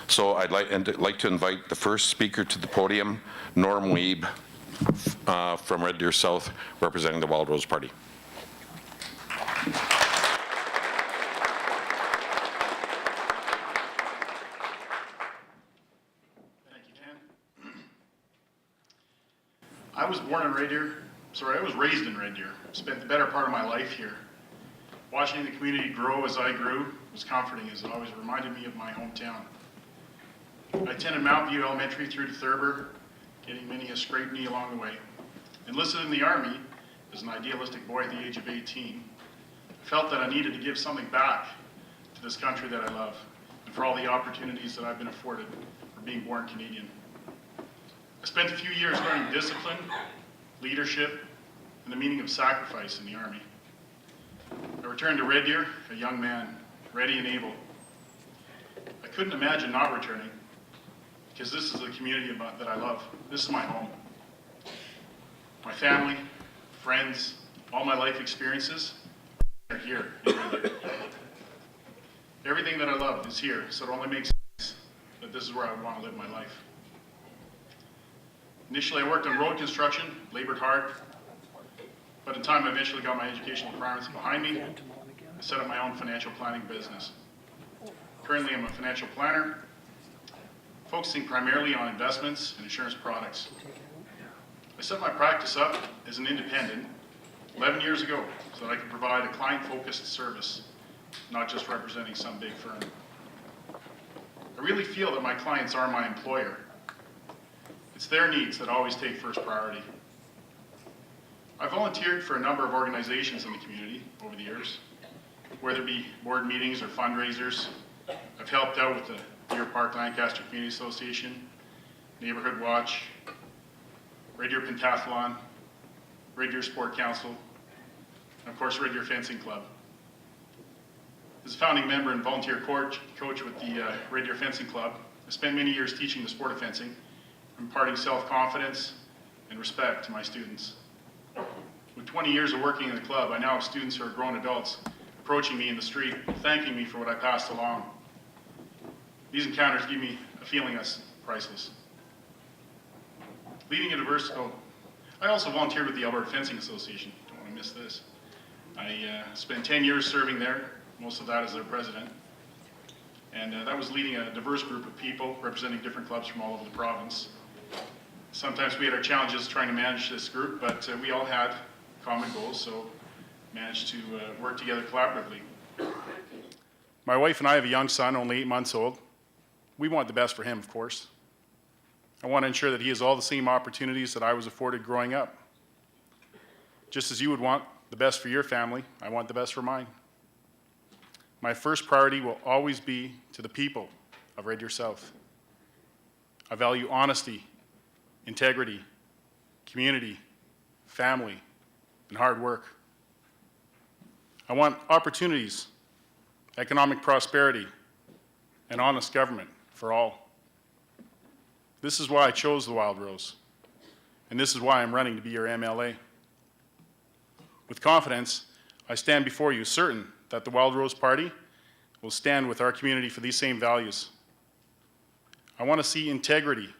So I'd like to invite the first speaker to the podium, Norm Weeb from Red Deer South, representing the Wild Rose Party. I was born in Red Deer, I was raised in Red Deer, spent the better part of my life here. Watching the community grow as I grew was comforting, as it always reminded me of my hometown. I attended Mount View Elementary through to Thurber, getting many a scraped knee along the way. Enlisted in the Army as an idealistic boy at the age of 18. I felt that I needed to give something back to this country that I love, and for all the opportunities that I've been afforded for being born Canadian. I spent a few years learning discipline, leadership, and the meaning of sacrifice in the Army. I returned to Red Deer, a young man, ready and able. I couldn't imagine not returning, because this is the community that I love. This is my home. My family, friends, all my life experiences are here in Red Deer. Everything that I love is here, so it only makes sense that this is where I want to live my life. Initially, I worked on road construction, labored hard, but in time I eventually got my educational requirements behind me. I set up my own financial planning business. Currently, I'm a financial planner, focusing primarily on investments and insurance products. I set my practice up as an independent 11 years ago so that I could provide a client-focused service, not just representing some big firm. I really feel that my clients are my employer. It's their needs that always take first priority. I volunteered for a number of organizations in the community over the years, whether it be board meetings or fundraisers. I've helped out with the Deer Park Lancaster Community Association, Neighborhood Watch, Red Deer Pentathlon, Red Deer Sport Council, and of course Red Deer Fencing Club. As a founding member and volunteer coach with the Red Deer Fencing Club, I spent many years teaching the sport of fencing, imparting self-confidence and respect to my students. With 20 years of working in the club, I now have students who are grown adults approaching me in the street, thanking me for what I passed along. These encounters give me a feeling that's priceless. Leading a diverse, I also volunteered with the Alberta Fencing Association. Don't want to miss this. I spent 10 years serving there, most of that as their president. And that was leading a diverse group of people representing different clubs from all over the province. Sometimes we had our challenges trying to manage this group, but we all had common goals, so managed to work together collaboratively. My wife and I have a young son, only 8 months old. We want the best for him, of course. I want to ensure that he has all the same opportunities that I was afforded growing up. Just as you would want the best for your family, I want the best for mine. My first priority will always be to the people of Red Deer South. I value honesty, integrity, community, family, and hard work. I want opportunities, economic prosperity, and honest government for all. This is why I chose the Wild Rose, and this is why I'm running to be your MLA. With confidence, I stand before you certain that the Wild Rose Party will stand with our community for these same values. I want to see integrity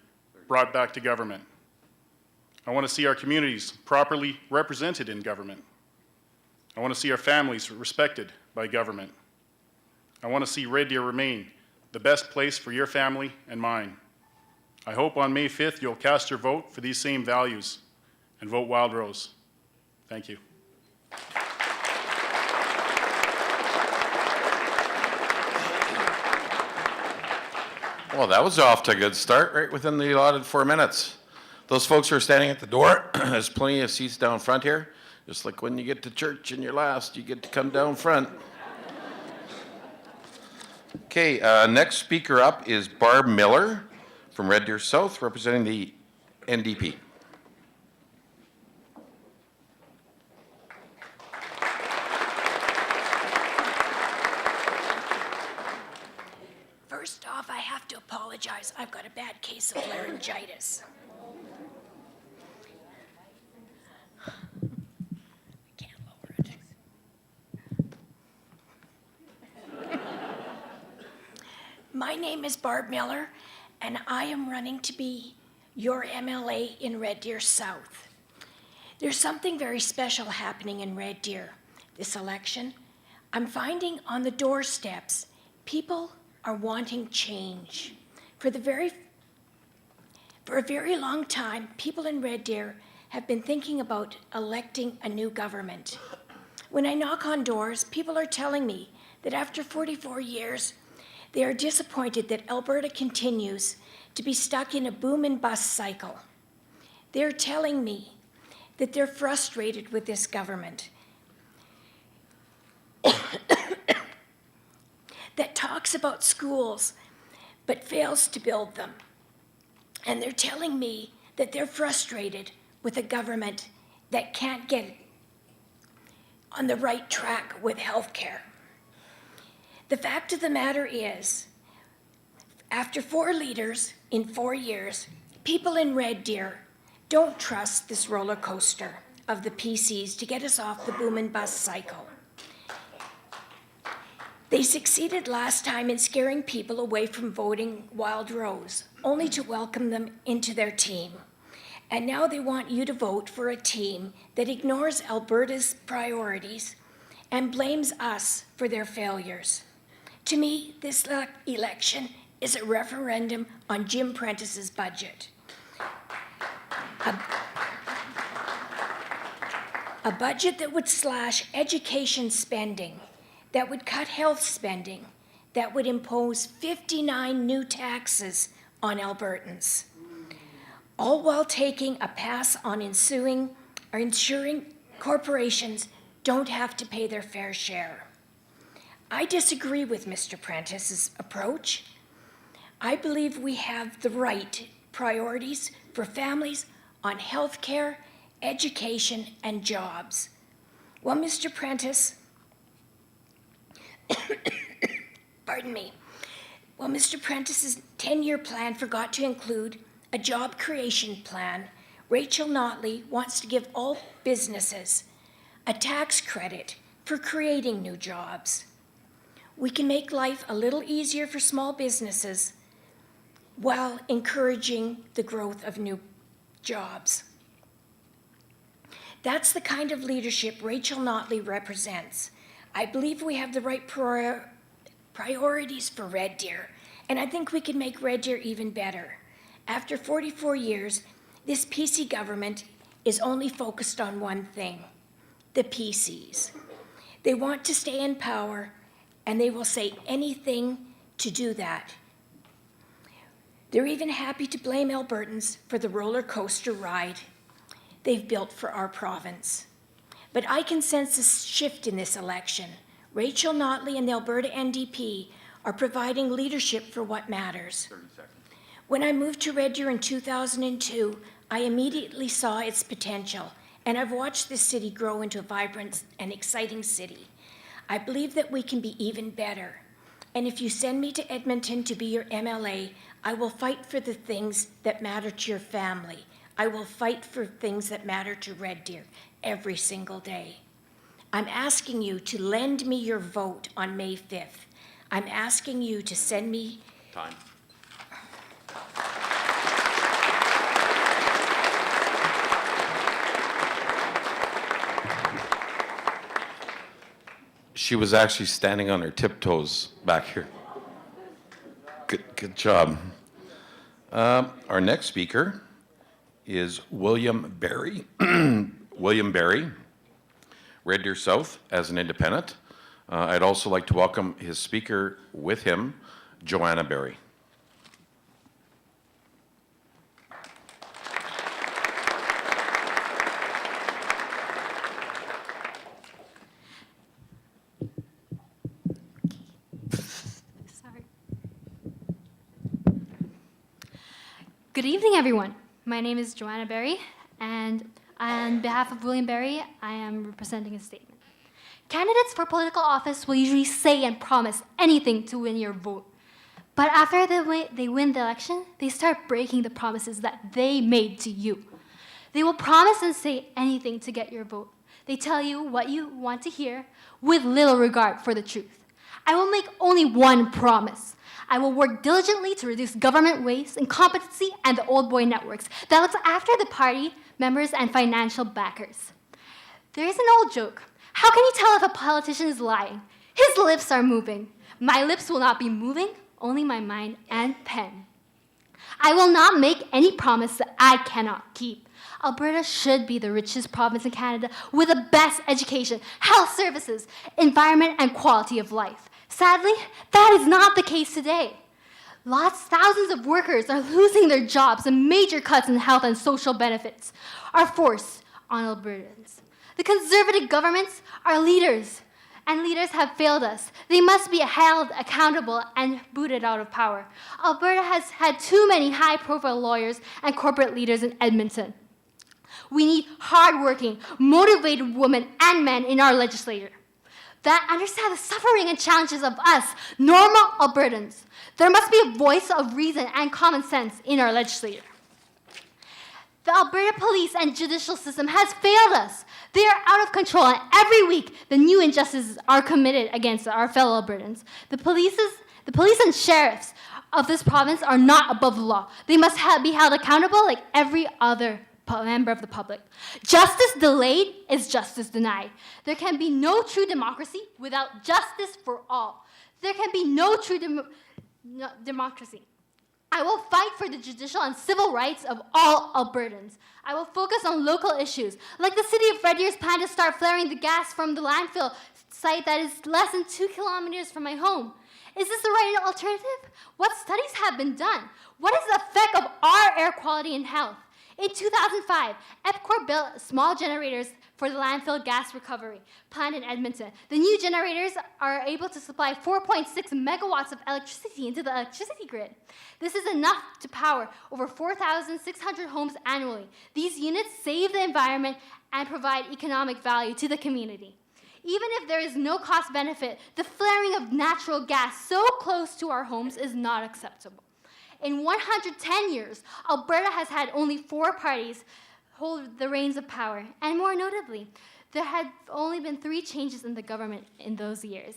brought back to government. I want to see our communities properly represented in government. I want to see our families respected by government. I want to see Red Deer remain the best place for your family and mine. I hope on May 5th you'll cast your vote for these same values and vote Wild Rose. Thank you. Well, that was off to a good start, right within the allotted 4 minutes. Those folks who are standing at the door, there's plenty of seats down front here. Just like when you get to church and you're last, you get to come down front. Okay, next speaker up is Barb Miller from Red Deer South, representing the NDP. First off, I have to apologize. I've got a bad case of laryngitis. I can't lower it. My name name is Barb Miller, and I am running to be your MLA in Red Deer South. There's something very special happening in Red Deer this election. I'm finding on the doorsteps, people are wanting change. For a very long time, people in Red Deer have been thinking about electing a new government. When I knock on doors, people are telling me that after 44 years, they are disappointed that Alberta continues to be stuck in a boom and bust cycle. They're telling me that they're frustrated with this government that talks about schools but fails to build them. And they're telling me that they're frustrated with a government that can't get on the right track with healthcare. The fact of the matter is, after 4 leaders in 4 years, people in Red Deer don't trust this roller coaster of the PCs to get us off the boom and bust cycle. They succeeded last time in scaring people away from voting Wild Rose, only to welcome them into their team. And now they want you to vote for a team that ignores Alberta's priorities and blames us for their failures. To me, this election is a referendum on Jim Prentice's budget. A budget that would slash education spending, that would cut health spending, that would impose 59 new taxes on Albertans, all while taking a pass on ensuring corporations don't have to pay their fair share. I disagree with Mr. Prentice's approach. I believe we have the right priorities for families on health care, education, and jobs. Well, Mr. Prentice, pardon me. Well, Mr. Prentice's 10-year plan forgot to include a job creation plan. Rachel Notley wants to give all businesses a tax credit for creating new jobs. We can make life a little easier for small businesses while encouraging the growth of new jobs. That's the kind of leadership Rachel Notley represents. I believe we have the right priorities for Red Deer, and I think we can make Red Deer even better. After 44 years, this PC government is only focused on one thing, the PCs. They want to stay in power, and they will say anything to do that. They're even happy to blame Albertans for the roller coaster ride they've built for our province. But I can sense a shift in this election. Rachel Notley and the Alberta NDP are providing leadership for what matters. 30 seconds. When I moved to Red Deer in 2002, I immediately saw its potential, and I've watched this city grow into a vibrant and exciting city. I believe that we can be even better. And if you send me to Edmonton to be your MLA, I will fight for the things that matter to your family. I will fight for things that matter to Red Deer every single day. I'm asking you to lend me your vote on May 5th. I'm asking you to send me... Time. She was actually standing on her tiptoes back here. Good job. Our next speaker is William Barry. William Barry, Red Deer South, as an independent. I'd also like to welcome his speaker with him, Joanna Barry. Good evening, everyone. My name is Joanna Barry, and on behalf of William Barry, I am representing a statement. Candidates for political office will usually say and promise anything to win your vote. But after they win the election, they start breaking the promises that they made to you. They will promise and say anything to get your vote. They tell you what you want to hear with little regard for the truth. I will make only one promise. I will work diligently to reduce government waste, incompetency, and the old boy networks that looks after the party members and financial backers. There is an old joke. How can you tell if a politician is lying? His lips are moving. My lips will not be moving, only my mind and pen. I will not make any promise that I cannot keep. Alberta should be the richest province in Canada with the best education, health services, environment, and quality of life. Sadly, that is not the case today. Thousands of workers are losing their jobs, and major cuts in health and social benefits are forced on Albertans. The Conservative governments are leaders, and leaders have failed us. They must be held accountable and booted out of power. Alberta has had too many high-profile lawyers and corporate leaders in Edmonton. We need hardworking, motivated women and men in our legislature that understand the suffering and challenges of us, normal Albertans. There must be a voice of reason and common sense in our legislature. The Alberta police and judicial system has failed us. They are out of control, and every week the new injustices are committed against our fellow Albertans. The police and sheriffs of this province are not above the law. They must be held accountable like every other member of the public. Justice delayed is justice denied. There can be no true democracy without justice for all. There can be no true democracy. I will fight for the judicial and civil rights of all Albertans. I will focus on local issues, like the city of Red Deer's plan to start flaring the gas from the landfill site that is less than 2 kilometers from my home. Is this the right alternative? What studies have been done? What is the effect of our air quality and health? In 2005, EPCOR built small generators for the landfill gas recovery plant in Edmonton. The new generators are able to supply 4.6 megawatts of electricity into the electricity grid. This is enough to power over 4,600 homes annually. These units save the environment and provide economic value to the community. Even if there is no cost benefit, the flaring of natural gas so close to our homes is not acceptable. In 110 years, Alberta has had only 4 parties hold the reins of power, and more notably, there had only been 3 changes in the government in those years.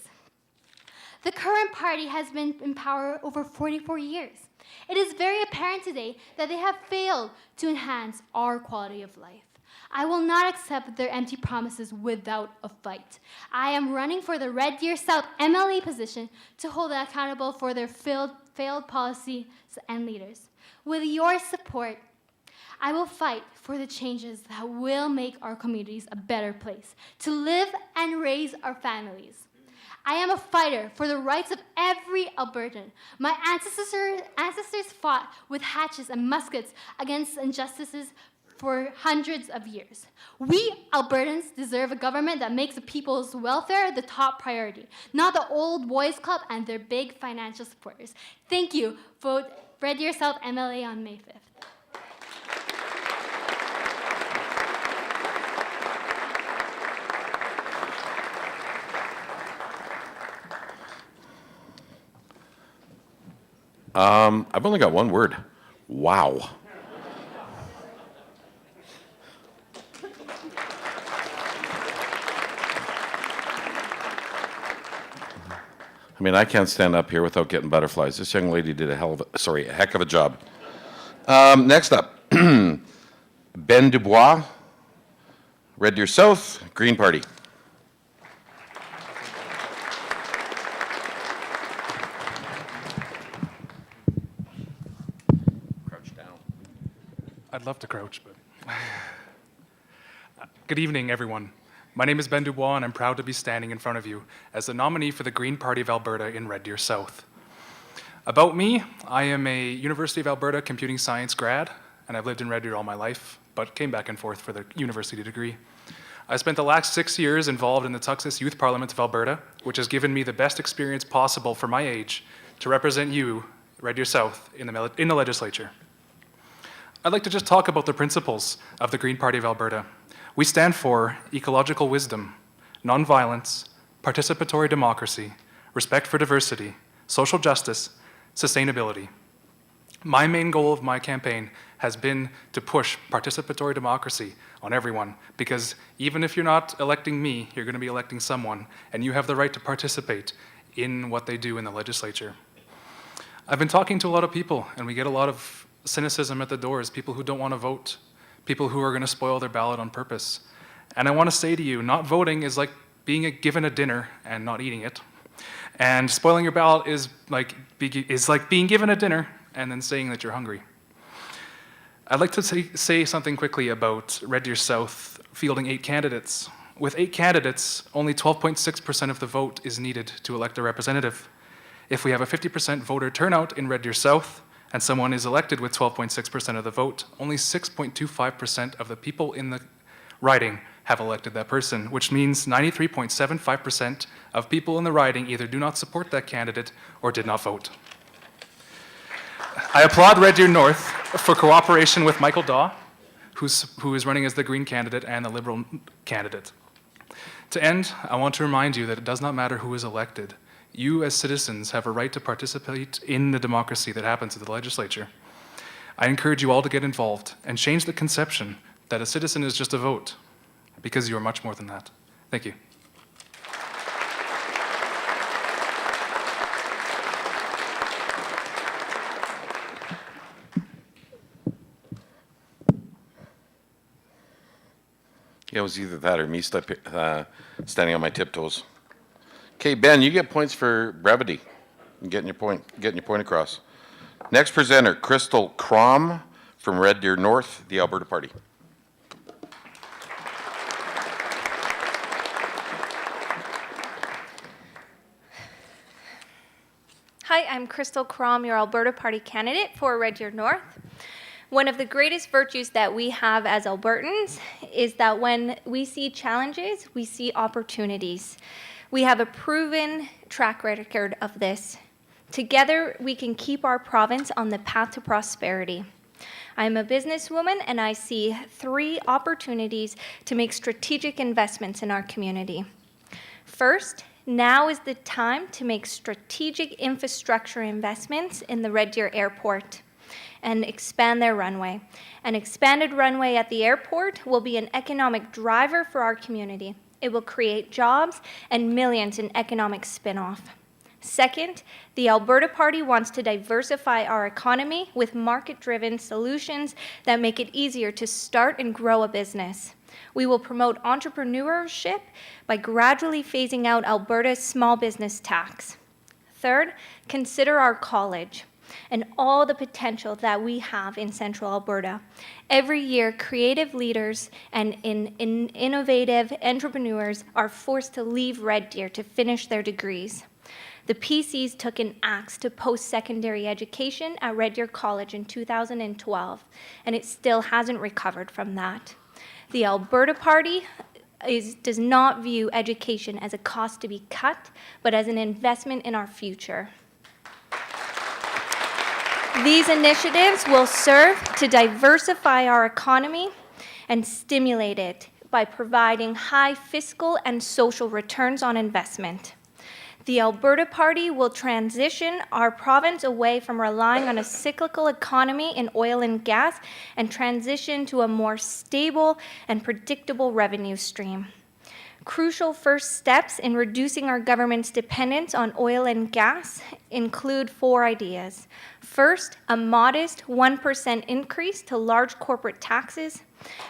The current party has been in power over 44 years. It is very apparent today that they have failed to enhance our quality of life. I will not accept their empty promises without a fight. I am running for the Red Deer South MLA position to hold them accountable for their failed policies and leaders. With your support, I will fight for the changes that will make our communities a better place to live and raise our families. I am a fighter for the rights of every Albertan. My ancestors fought with hatchets and muskets against injustices for hundreds of years. We Albertans deserve a government that makes the people's welfare the top priority, not the old boys club and their big financial supporters. Thank you. Vote Red Deer South MLA on May 5th. I've only got one word. Wow. I mean, I can't stand up here without getting butterflies. This young lady did a heck of a job. Next up, Ben Dubois, Red Deer South, Green Party. Crouch down. I'd love to crouch, but... Good evening, everyone. My name is Ben Dubois, and I'm proud to be standing in front of you as the nominee for the Green Party of Alberta in Red Deer South. About me, I am a University of Alberta computing science grad, and I've lived in Red Deer all my life, but came back and forth for the university degree. I spent the last 6 years involved in the Tuxas Youth Parliament of Alberta, which has given me the best experience possible for my age to represent you, Red Deer South, in the legislature. I'd like to just talk about the principles of the Green Party of Alberta. We stand for ecological wisdom, nonviolence, participatory democracy, respect for diversity, social justice, sustainability. My main goal of my campaign has been to push participatory democracy on everyone, because even if you're not electing me, you're going to be electing someone, and you have the right to participate in what they do in the legislature. I've been talking to a lot of people, and we get a lot of cynicism at the doors, people who don't want to vote, people who are going to spoil their ballot on purpose. And I want to say to you, not voting is like being given a dinner and not eating it. And spoiling your ballot is like being given a dinner and then saying that you're hungry. I'd like to say something quickly about Red Deer South fielding 8 candidates. With 8 candidates, only 12.6% of the vote is needed to elect a representative. If we have a 50% voter turnout in Red Deer South, and someone is elected with 12.6% of the vote, only 6.25% of the people in the riding have elected that person, which means 93.75% of people in the riding either do not support that candidate or did not vote. I applaud Red Deer North for cooperation with Michael Daw, who is running as the Green candidate and the Liberal candidate. To end, I want to remind you that it does not matter who is elected. You as citizens have a right to participate in the democracy that happens at the legislature. I encourage you all to get involved and change the conception that a citizen is just a vote, because you are much more than that. Thank you. Yeah, it was either that or me standing on my tiptoes. Okay, Ben, you get points for brevity and getting your point across. Next presenter, Crystal Crom from Red Deer North, the Alberta Party. Hi, I'm Crystal Crom, your Alberta Party candidate for Red Deer North. One of the greatest virtues that we have as Albertans is that when we see challenges, we see opportunities. We have a proven track record of this. Together, we can keep our province on the path to prosperity. I'm a businesswoman, and I see 3 opportunities to make strategic investments in our community. First, now is the time to make strategic infrastructure investments in the Red Deer Airport and expand their runway. An expanded runway at the airport will be an economic driver for our community. It will create jobs and millions in economic spin-off. Second, the Alberta Party wants to diversify our economy with market-driven solutions that make it easier to start and grow a business. We will promote entrepreneurship by gradually phasing out Alberta's small business tax. Third, consider our college and all the potential that we have in Central Alberta. Every year, creative leaders and innovative entrepreneurs are forced to leave Red Deer to finish their degrees. The PCs took an axe to post-secondary education at Red Deer College in 2012, and it still hasn't recovered from that. The Alberta Party does not view education as a cost to be cut, but as an investment in our future. These initiatives will serve to diversify our economy and stimulate it by providing high fiscal and social returns on investment. The Alberta Party will transition our province away from relying on a cyclical economy in oil and gas and transition to a more stable and predictable revenue stream. Crucial first steps in reducing our government's dependence on oil and gas include 4 ideas. First, a modest 1% increase to large corporate taxes,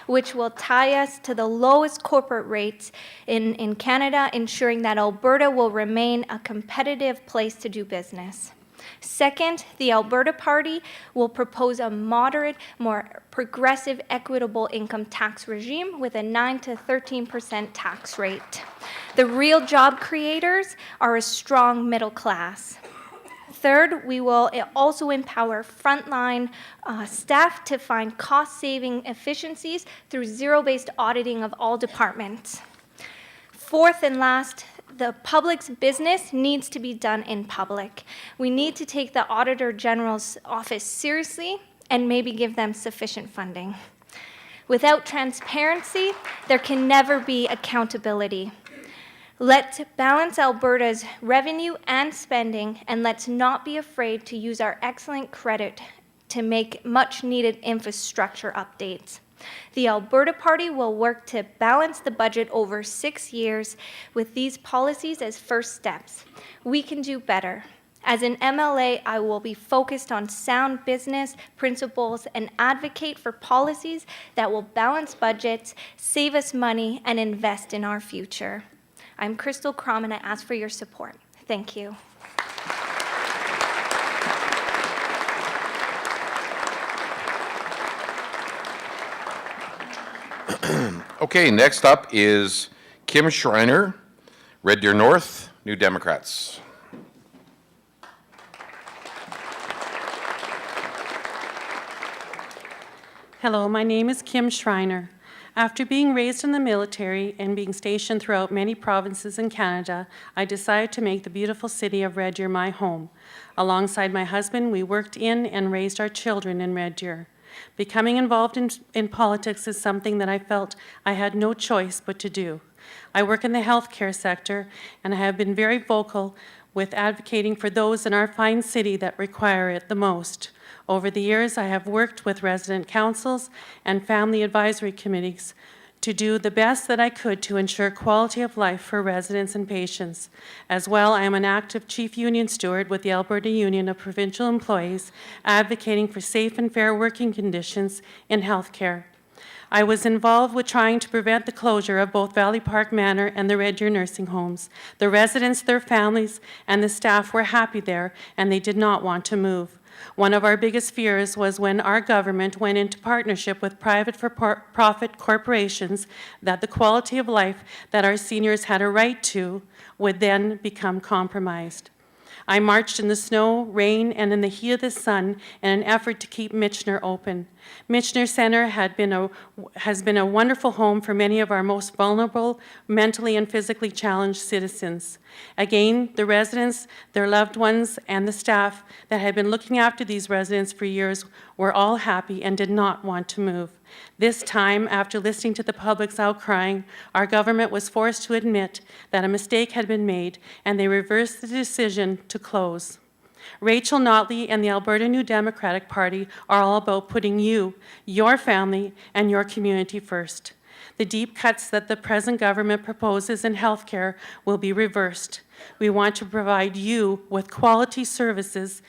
which will tie us to the lowest corporate rates in Canada, ensuring that Alberta will remain a competitive place to do business. Second, the Alberta Party will propose a moderate, more progressive, equitable income tax regime with a 9 to 13% tax rate. The real job creators are a strong middle class. Third, we will also empower frontline staff to find cost-saving efficiencies through zero-based auditing of all departments. Fourth and last, the public's business needs to be done in public. We need to take the Auditor General's office seriously and maybe give them sufficient funding. Without transparency, there can never be accountability. Let's balance Alberta's revenue and spending, and let's not be afraid to use our excellent credit to make much-needed infrastructure updates. The Alberta Party will work to balance the budget over 6 years with these policies as first steps. We can do better. As an MLA, I will be focused on sound business principles and advocate for policies that will balance budgets, save us money, and invest in our future. I'm Crystal Crom, and I ask for your support. Thank you. Okay, next up is Kim Schreiner, Red Deer North, New Democrats. Hello, my name is Kim Schreiner. After being raised in the military and being stationed throughout many provinces in Canada, I decided to make the beautiful city of Red Deer my home. Alongside my husband, we worked in and raised our children in Red Deer. Becoming involved in politics is something that I felt I had no choice but to do. I work in the healthcare sector, and I have been very vocal with advocating for those in our fine city that require it the most. Over the years, I have worked with resident councils and family advisory committees to do the best that I could to ensure quality of life for residents and patients. As well, I am an active chief union steward with the Alberta Union of Provincial Employees, advocating for safe and fair working conditions in healthcare. I was involved with trying to prevent the closure of both Valley Park Manor and the Red Deer nursing homes. The residents, their families, and the staff were happy there, and they did not want to move. One of our biggest fears was when our government went into partnership with private for-profit corporations that the quality of life that our seniors had a right to would then become compromised. I marched in the snow, rain, and in the heat of the sun in an effort to keep Michener open. Michener Centre has been a wonderful home for many of our most vulnerable, mentally and physically challenged citizens. Again, the residents, their loved ones, and the staff that had been looking after these residents for years were all happy and did not want to move. This time, after listening to the public's outcrying, our government was forced to admit that a mistake had been made, and they reversed the decision to close. Rachel Notley and the Alberta New Democratic Party are all about putting you, your family, and your community first. The deep cuts that the present government proposes in healthcare will be reversed. We want to provide you with quality services,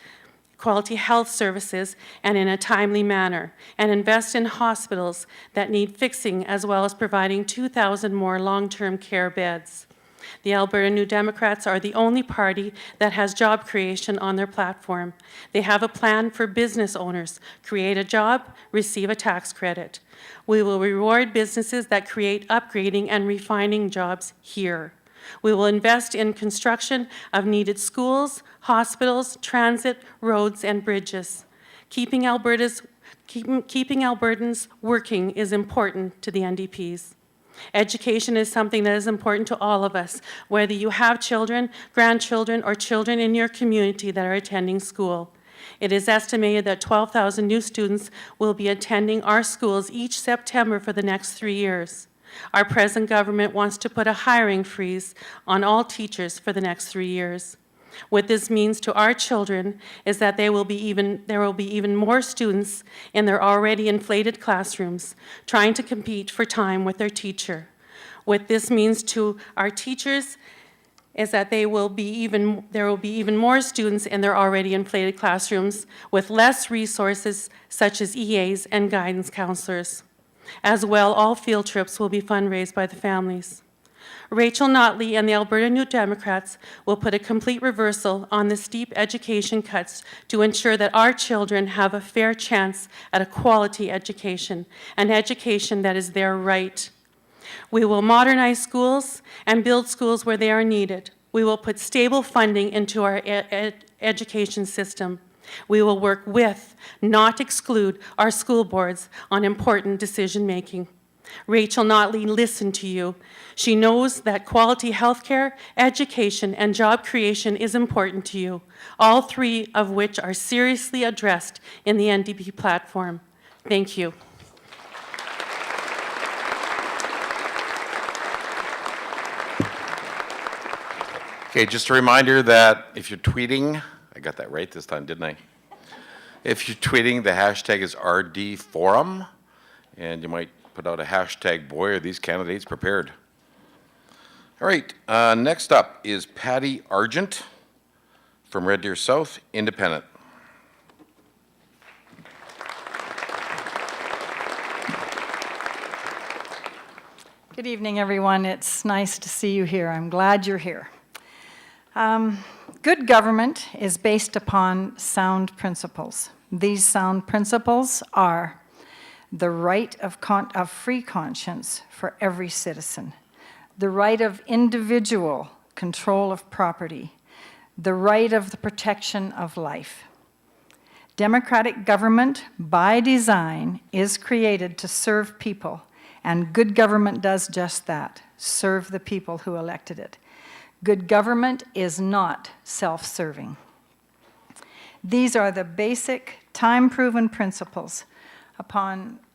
quality health services, and in a timely manner, and invest in hospitals that need fixing, as well as providing 2,000 more long-term care beds. The Alberta New Democrats are the only party that has job creation on their platform. They have a plan for business owners: create a job, receive a tax credit. We will reward businesses that create upgrading and refining jobs here. We will invest in construction of needed schools, hospitals, transit, roads, and bridges. Keeping Albertans working is important to the NDPs. Education is something that is important to all of us, whether you have children, grandchildren, or children in your community that are attending school. It is estimated that 12,000 new students will be attending our schools each September for the next 3 years. Our present government wants to put a hiring freeze on all teachers for the next 3 years. What this means to our children is that there will be even more students in their already inflated classrooms trying to compete for time with their teacher. What this means to our teachers is that there will be even more students in their already inflated classrooms with less resources such as EAs and guidance counselors. As well, all field trips will be fundraised by the families. Rachel Notley and the Alberta New Democrats will put a complete reversal on the steep education cuts to ensure that our children have a fair chance at a quality education, an education that is their right. We will modernize schools and build schools where they are needed. We will put stable funding into our education system. We will work with, not exclude, our school boards on important decision-making. Rachel Notley listened to you. She knows that quality healthcare, education, and job creation is important to you, all three of which are seriously addressed in the NDP platform. Thank you. Okay, just a reminder that if you're tweeting, I got that right this time, didn't I? If you're tweeting, the hashtag is RDForum, and you might put out a hashtag, boy, are these candidates prepared. All right, next up is Patty Argent from Red Deer South, Independent. Good evening, everyone. It's nice to see you here. I'm glad you're here. Good government is based upon sound principles. These sound principles are the right of free conscience for every citizen, the right of individual control of property, the right of the protection of life. Democratic government, by design, is created to serve people, and good government does just that, serve the people who elected it. Good government is not self-serving. These are the basic, time-proven principles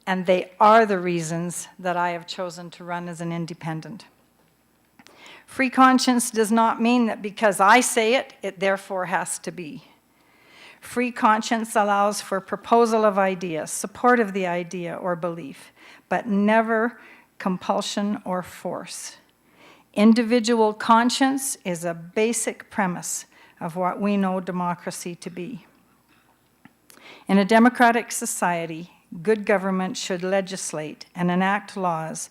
and they are the reasons that I have chosen to run as an independent. Free conscience does not mean that because I say it, it therefore has to be. Free conscience allows for proposal of ideas, support of the idea or belief, but never compulsion or force. Individual conscience is a basic premise of what we know democracy to be. In a democratic society, good government should legislate and enact laws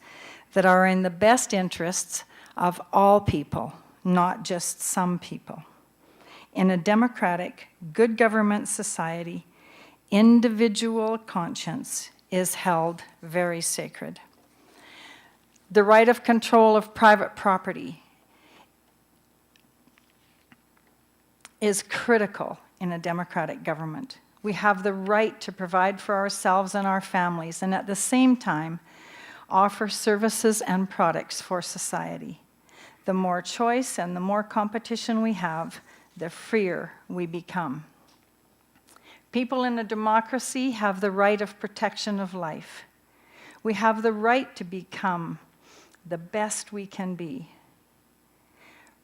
that are in the best interests of all people, not just some people. In a democratic, good government society, individual conscience is held very sacred. The right of control of private property is critical in a democratic government. We have the right to provide for ourselves and our families, and at the same time, offer services and products for society. The more choice and the more competition we have, the freer we become. People in a democracy have the right of protection of life. We have the right to become the best we can be.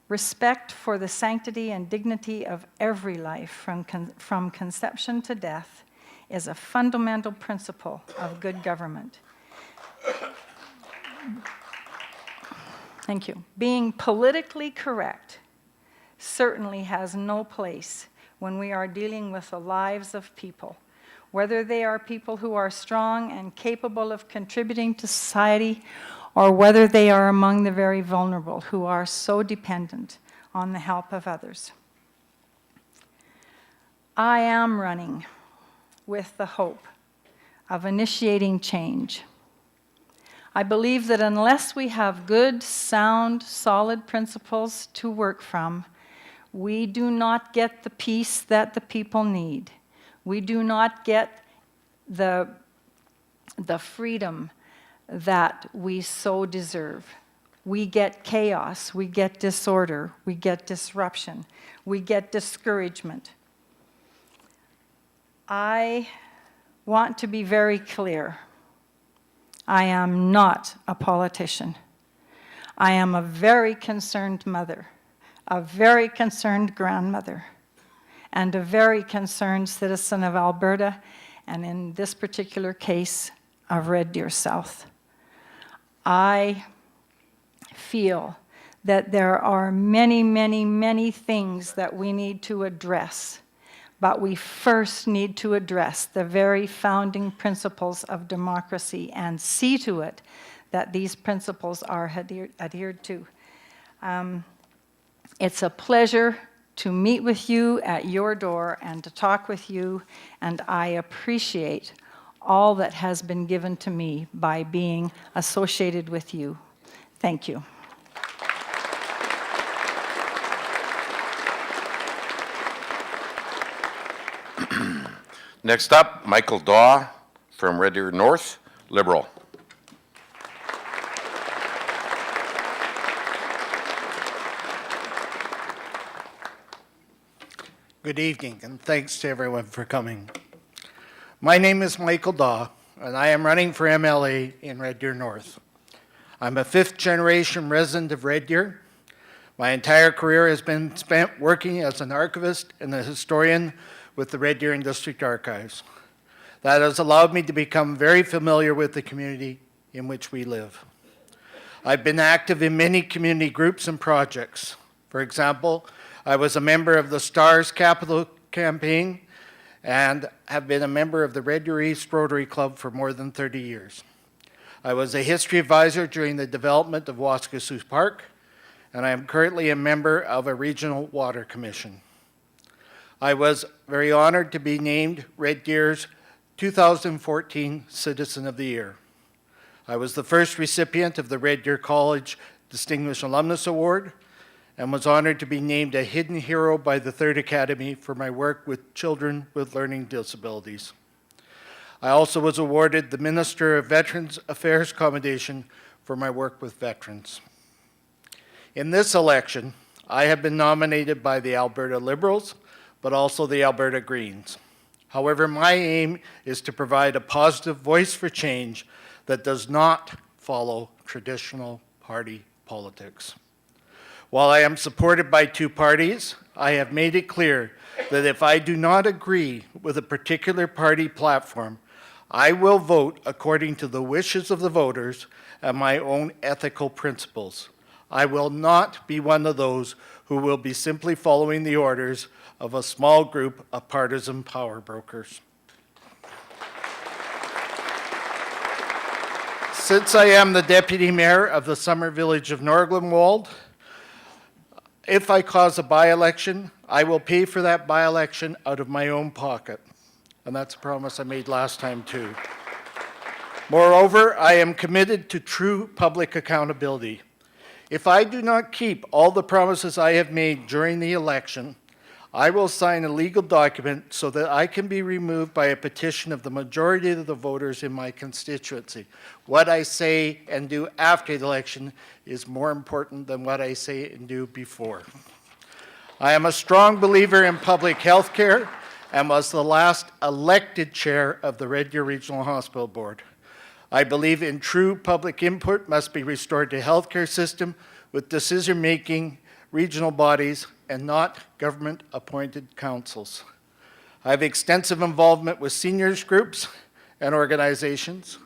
Respect for the sanctity and dignity of every life from conception to death is a fundamental principle of good government. Thank you. Being politically correct certainly has no place when we are dealing with the lives of people, whether they are people who are strong and capable of contributing to society, or whether they are among the very vulnerable who are so dependent on the help of others. I am running with the hope of initiating change. I believe that unless we have good, sound, solid principles to work from, we do not get the peace that the people need. We do not get the freedom that we so deserve. We get chaos, we get disorder, we get disruption, we get discouragement. I want to be very clear. I am not a politician. I am a very concerned mother, a very concerned grandmother, and a very concerned citizen of Alberta, and in this particular case, of Red Deer South. I feel that there are many, many, many things that we need to address, but we first need to address the very founding principles of democracy and see to it that these principles are adhered to. It's a pleasure to meet with you at your door and to talk with you, and I appreciate all that has been given to me by being associated with you. Thank you. Next up, Michael Daw from Red Deer North, Liberal. Good evening, and thanks to everyone for coming. My name is Michael Daw, and I am running for MLA in Red Deer North. I'm a fifth-generation resident of Red Deer. My entire career has been spent working as an archivist and a historian with the Red Deer District Archives. That has allowed me to become very familiar with the community in which we live. I've been active in many community groups and projects. For example, I was a member of the STARS Capital Campaign and have been a member of the Red Deer East Rotary Club for more than 30 years. I was a history advisor during the development of Waskesiu Park, and I am currently a member of a regional water commission. I was very honored to be named Red Deer's 2014 Citizen of the Year. I was the first recipient of the Red Deer College Distinguished Alumnus Award and was honored to be named a Hidden Hero by the Third Academy for my work with children with learning disabilities. I also was awarded the Minister of Veterans Affairs Commendation for my work with veterans. In this election, I have been nominated by the Alberta Liberals, but also the Alberta Greens. However, my aim is to provide a positive voice for change that does not follow traditional party politics. While I am supported by two parties, I have made it clear that if I do not agree with a particular party platform, I will vote according to the wishes of the voters and my own ethical principles. I will not be one of those who will be simply following the orders of a small group of partisan power brokers. Since I am the Deputy Mayor of the Summer Village of Norglenwold, if I cause a by-election, I will pay for that by-election out of my own pocket. And that's a promise I made last time too. Moreover, I am committed to true public accountability. If I do not keep all the promises I have made during the election, I will sign a legal document so that I can be removed by a petition of the majority of the voters in my constituency. What I say and do after the election is more important than what I say and do before. I am a strong believer in public health care and was the last elected chair of the Red Deer Regional Hospital Board. I believe in true public input must be restored to healthcare system with decision-making regional bodies and not government-appointed councils. I have extensive involvement with seniors groups and organizations.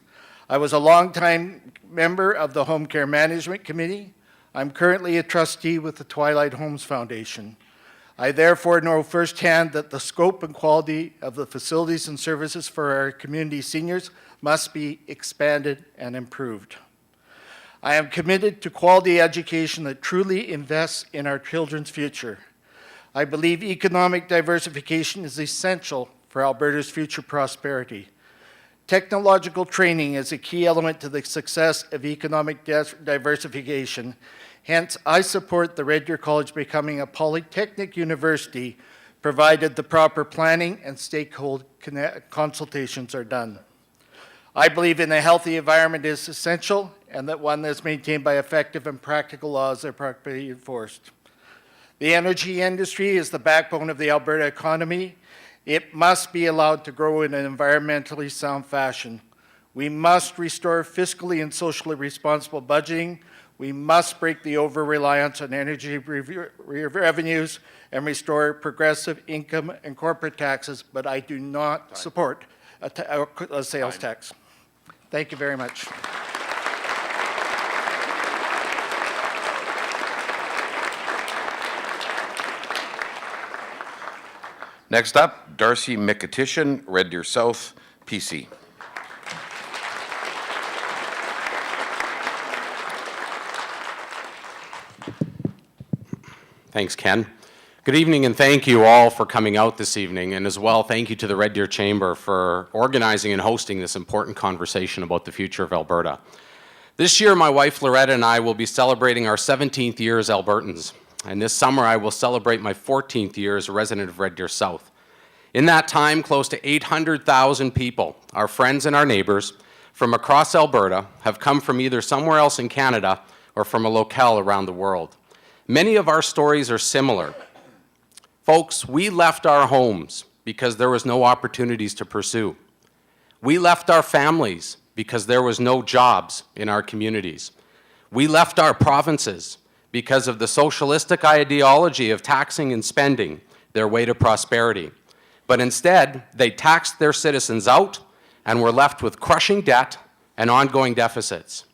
I was a longtime member of the Home Care Management Committee. I'm currently a trustee with the Twilight Homes Foundation. I therefore know firsthand that the scope and quality of the facilities and services for our community seniors must be expanded and improved. I am committed to quality education that truly invests in our children's future. I believe economic diversification is essential for Alberta's future prosperity. Technological training is a key element to the success of economic diversification. Hence, I support the Red Deer College becoming a polytechnic university, provided the proper planning and stakeholder consultations are done. I believe in a healthy environment is essential and that one that is maintained by effective and practical laws that are properly enforced. The energy industry is the backbone of the Alberta economy. It must be allowed to grow in an environmentally sound fashion. We must restore fiscally and socially responsible budgeting. We must break the over-reliance on energy revenues and restore progressive income and corporate taxes, but I do not support a sales tax. Thank you very much. Next up, Darcy Mikititian, Red Deer South, PC. Thanks, Ken. Good evening, and thank you all for coming out this evening, and as well, thank you to the Red Deer Chamber for organizing and hosting this important conversation about the future of Alberta. This year, my wife Loretta and I will be celebrating our 17th year as Albertans, and this summer I will celebrate my 14th year as a resident of Red Deer South. In that time, close to 800,000 people, our friends and our neighbors, from across Alberta have come from either somewhere else in Canada or from a locale around the world. Many of our stories are similar. Folks, we left our homes because there was no opportunities to pursue. We left our families because there was no jobs in our communities. We left our provinces because of the socialistic ideology of taxing and spending their way to prosperity. But instead, they taxed their citizens out and were left with crushing debt and ongoing deficits.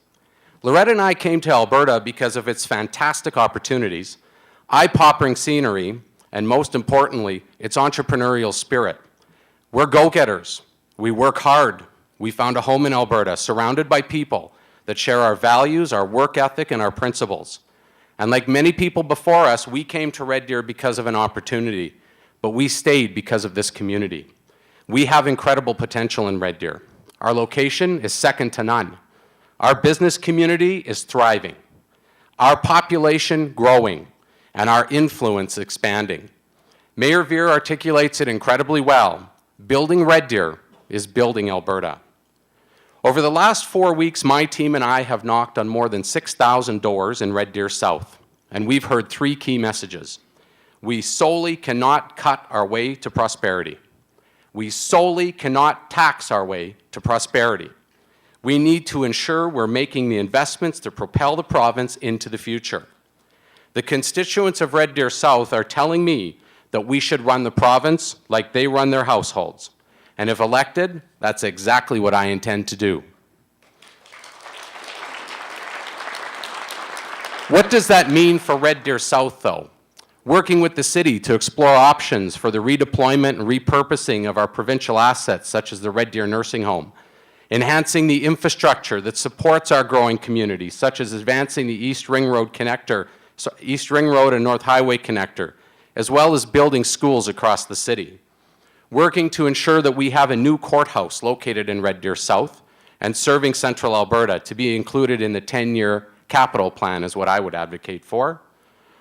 Loretta and I came to Alberta because of its fantastic opportunities, eye-popping scenery, and most importantly, its entrepreneurial spirit. We're go-getters. We work hard. We found a home in Alberta, surrounded by people that share our values, our work ethic, and our principles. And like many people before us, we came to Red Deer because of an opportunity, but we stayed because of this community. We have incredible potential in Red Deer. Our location is second to none. Our business community is thriving. Our population growing, and our influence expanding. Mayor Veer articulates it incredibly well. Building Red Deer is building Alberta. Over the last 4 weeks, my team and I have knocked on more than 6,000 doors in Red Deer South, and we've heard 3 key messages. We solely cannot cut our way to prosperity. We solely cannot tax our way to prosperity. We need to ensure we're making the investments to propel the province into the future. The constituents of Red Deer South are telling me that we should run the province like they run their households. And if elected, that's exactly what I intend to do. What does that mean for Red Deer South, though? Working with the city to explore options for the redeployment and repurposing of our provincial assets, such as the Red Deer Nursing Home. Enhancing the infrastructure that supports our growing community, such as advancing the East Ring Road connector, East Ring Road and North Highway connector, as well as building schools across the city. Working to ensure that we have a new courthouse located in Red Deer South and serving Central Alberta to be included in the 10-year capital plan is what I would advocate for.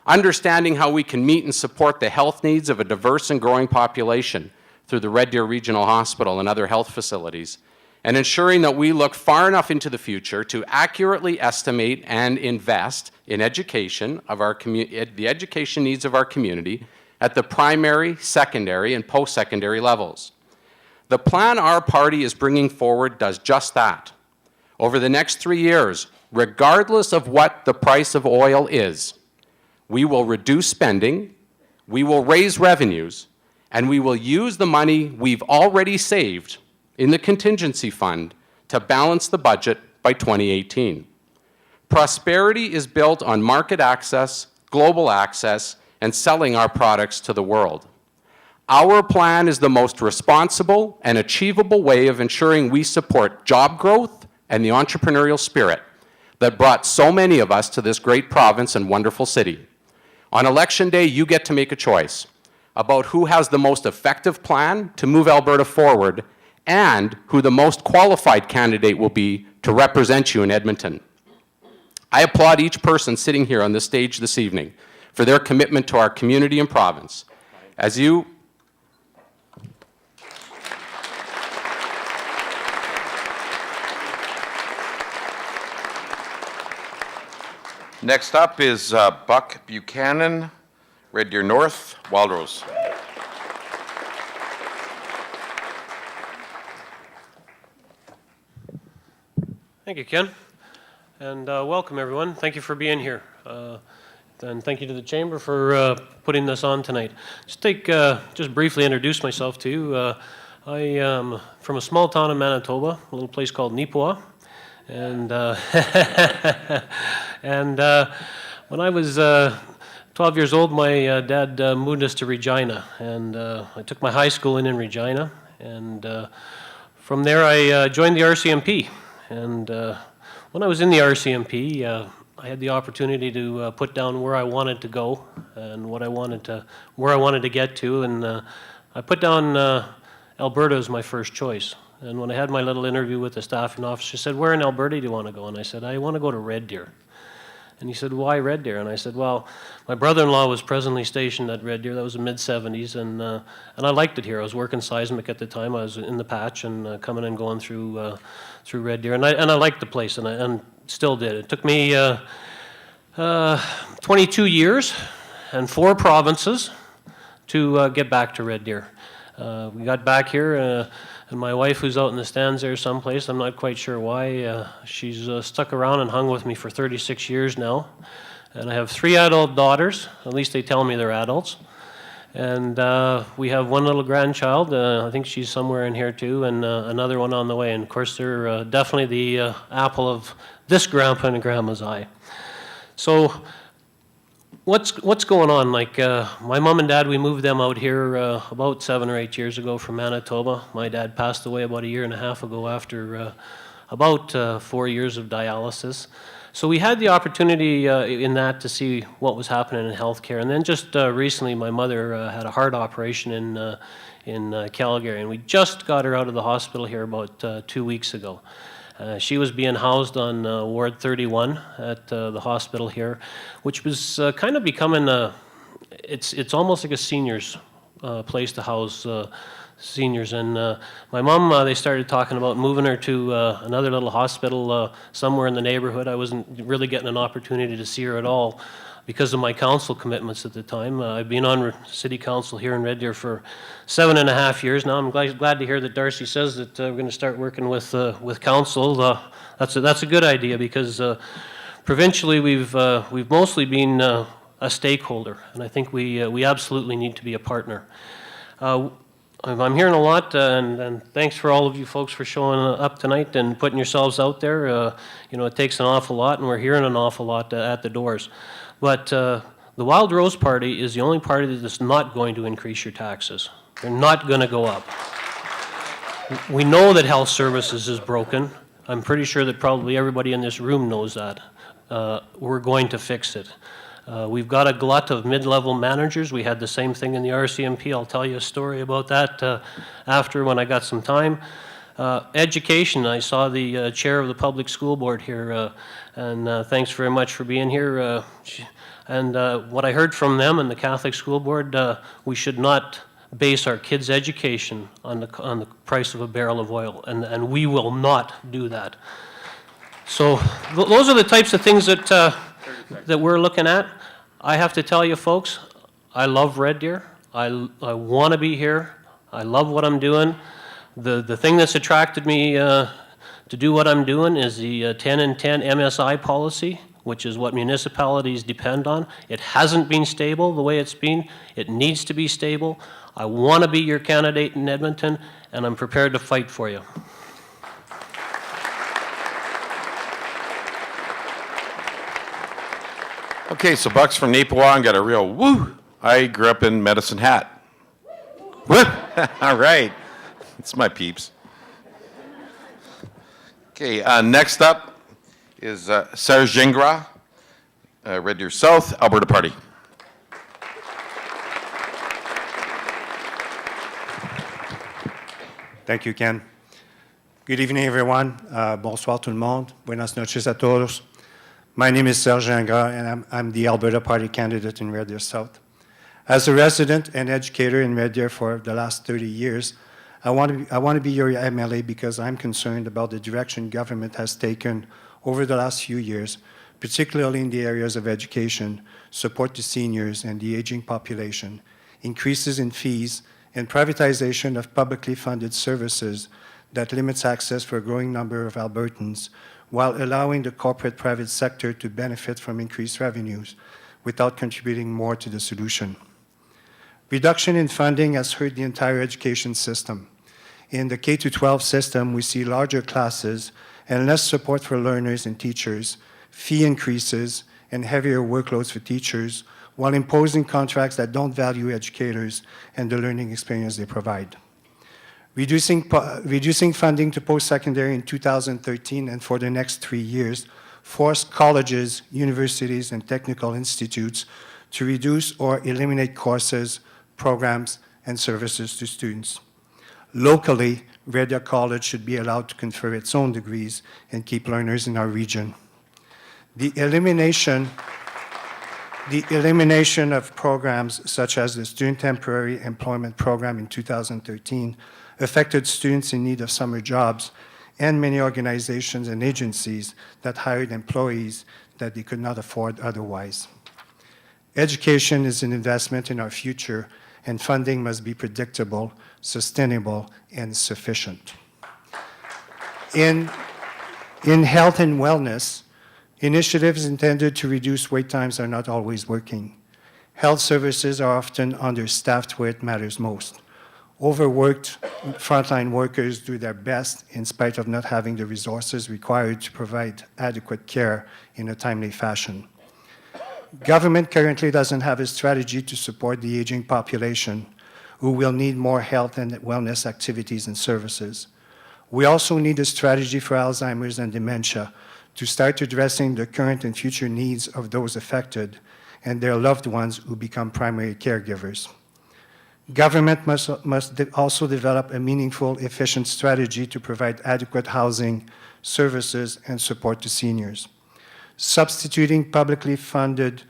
Understanding how we can meet and support the health needs of a diverse and growing population through the Red Deer Regional Hospital and other health facilities, and ensuring that we look far enough into the future to accurately estimate and invest in education of our the education needs of our community at the primary, secondary, and post-secondary levels. The plan our party is bringing forward does just that. Over the next 3 years, regardless of what the price of oil is, we will reduce spending, we will raise revenues, and we will use the money we've already saved in the contingency fund to balance the budget by 2018. Prosperity is built on market access, global access, and selling our products to the world. Our plan is the most responsible and achievable way of ensuring we support job growth and the entrepreneurial spirit that brought so many of us to this great province and wonderful city. On Election Day, you get to make a choice about who has the most effective plan to move Alberta forward and who the most qualified candidate will be to represent you in Edmonton. I applaud each person sitting here on this stage this evening for their commitment to our community and province. As you Next up is Buck Buchanan, Red Deer North, Wildrose. Thank you, Ken, and welcome everyone. Thank you for being here, and thank you to the Chamber for putting this on tonight. Just briefly introduce myself to you. I am from a small town in Manitoba, a little place called Nipoa, and when I was 12 years old, my dad moved us to Regina, and I took my high school in Regina, and from there I joined the RCMP. And when I was in the RCMP, I had the opportunity to put down where I wanted to go and where I wanted to get to, and I put down Alberta as my first choice. And when I had my little interview with the staffing officer, she said, "Where in Alberta do you want to go?" And I said, "I want to go to Red Deer." And he said, "Why Red Deer?" And I said, "Well, my brother-in-law was presently stationed at Red Deer. That was the mid-'70s, and I liked it here. I was working seismic at the time. I was in the patch and coming and going through Red Deer, and I liked the place, and still did. It took me 22 years and 4 provinces to get back to Red Deer. We got back here, and my wife, who's out in the stands there someplace, I'm not quite sure why, she's stuck around and hung with me for 36 years now. And I have 3 adult daughters, at least they tell me they're adults. And we have 1 little grandchild, I think she's somewhere in here too, and another one on the way. And of course, they're definitely the apple of this grandpa and grandma's eye. So what's going on? Like, my mom and dad, we moved them out here about 7 or 8 years ago from Manitoba. My dad passed away about 1.5 years ago after about 4 years of dialysis. So we had the opportunity in that to see what was happening in healthcare. And then just recently, my mother had a heart operation in Calgary, and we just got her out of the hospital here about 2 weeks ago. She was being housed on Ward 31 at the hospital here, which was kind of becoming it's almost like a seniors place to house seniors. And my mom, they started talking about moving her to another little hospital somewhere in the neighborhood. I wasn't really getting an opportunity to see her at all because of my council commitments at the time. I've been on city council here in Red Deer for 7.5 years now. I'm glad to hear that Darcy says that we're going to start working with council. That's a good idea because provincially we've mostly been a stakeholder, and I think we absolutely need to be a partner. I'm hearing a lot, and thanks for all of you folks for showing up tonight and putting yourselves out there. You know, it takes an awful lot, and we're hearing an awful lot at the doors. But the Wild Rose Party is the only party that is not going to increase your taxes. They're not going to go up. We know that health services is broken. I'm pretty sure that probably everybody in this room knows that. We're going to fix it. We've got a glut of mid-level managers. We had the same thing in the RCMP. I'll tell you a story about that after when I got some time. Education, I saw the chair of the public school board here, and thanks very much for being here. And what I heard from them and the Catholic school board, we should not base our kids' education on the price of a barrel of oil, and we will not do that. So those are the types of things that we're looking at. I have to tell you folks, I love Red Deer. I want to be here. I love what I'm doing. The thing that's attracted me to do what I'm doing is the 10 and 10 MSI policy, which is what municipalities depend on. It hasn't been stable the way it's been. It needs to be stable. I want to be your candidate in Edmonton, and I'm prepared to fight for you. Okay, so Bucks from Napawan got a real woo. I grew up in Medicine Hat. Woo! All right. That's my peeps. Okay, next up is Serge Gingras, Red Deer South, Alberta Party. Thank you, Ken. Good evening, everyone. Bonsoir tout le monde. Buenas noches a todos. My name is Serge Gingras, and I'm the Alberta Party candidate in Red Deer South. As a resident and educator in Red Deer for the last 30 years, I want to be your MLA because I'm concerned about the direction government has taken over the last few years, particularly in the areas of education, support to seniors and the aging population, increases in fees, and privatization of publicly funded services that limits access for a growing number of Albertans, while allowing the corporate private sector to benefit from increased revenues without contributing more to the solution. Reduction in funding has hurt the entire education system. In the K-12 system, we see larger classes and less support for learners and teachers, fee increases, and heavier workloads for teachers, while imposing contracts that don't value educators and the learning experience they provide. Reducing funding to post-secondary in 2013 and for the next 3 years forced colleges, universities, and technical institutes to reduce or eliminate courses, programs, and services to students. Locally, Red Deer College should be allowed to confer its own degrees and keep learners in our region. The elimination of programs such as the Student Temporary Employment Program in 2013 affected students in need of summer jobs and many organizations and agencies that hired employees that they could not afford otherwise. Education is an investment in our future, and funding must be predictable, sustainable, and sufficient. In health and wellness, initiatives intended to reduce wait times are not always working. Health services are often understaffed where it matters most. Overworked frontline workers do their best in spite of not having the resources required to provide adequate care in a timely fashion. Government currently doesn't have a strategy to support the aging population, who will need more health and wellness activities and services. We also need a strategy for Alzheimer's and dementia to start addressing the current and future needs of those affected and their loved ones who become primary caregivers. Government must also develop a meaningful, efficient strategy to provide adequate housing, services, and support to seniors. Substituting publicly funded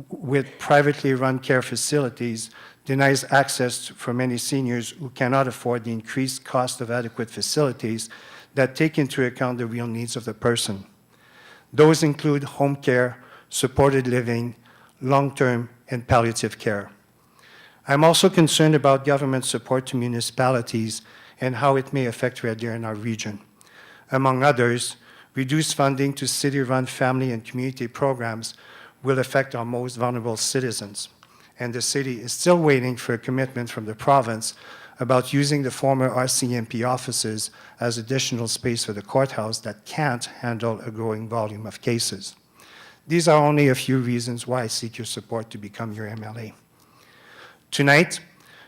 with privately run care facilities denies access for many seniors who cannot afford the increased cost of adequate facilities that take into account the real needs of the person. Those include home care, supported living, long-term, and palliative care. I'm also concerned about government support to municipalities and how it may affect Red Deer in our region. Among others, reduced funding to city-run family and community programs will affect our most vulnerable citizens, and the city is still waiting for a commitment from the province about using the former RCMP offices as additional space for the courthouse that can't handle a growing volume of cases. These are only a few reasons why I seek your support to become your MLA. Tonight,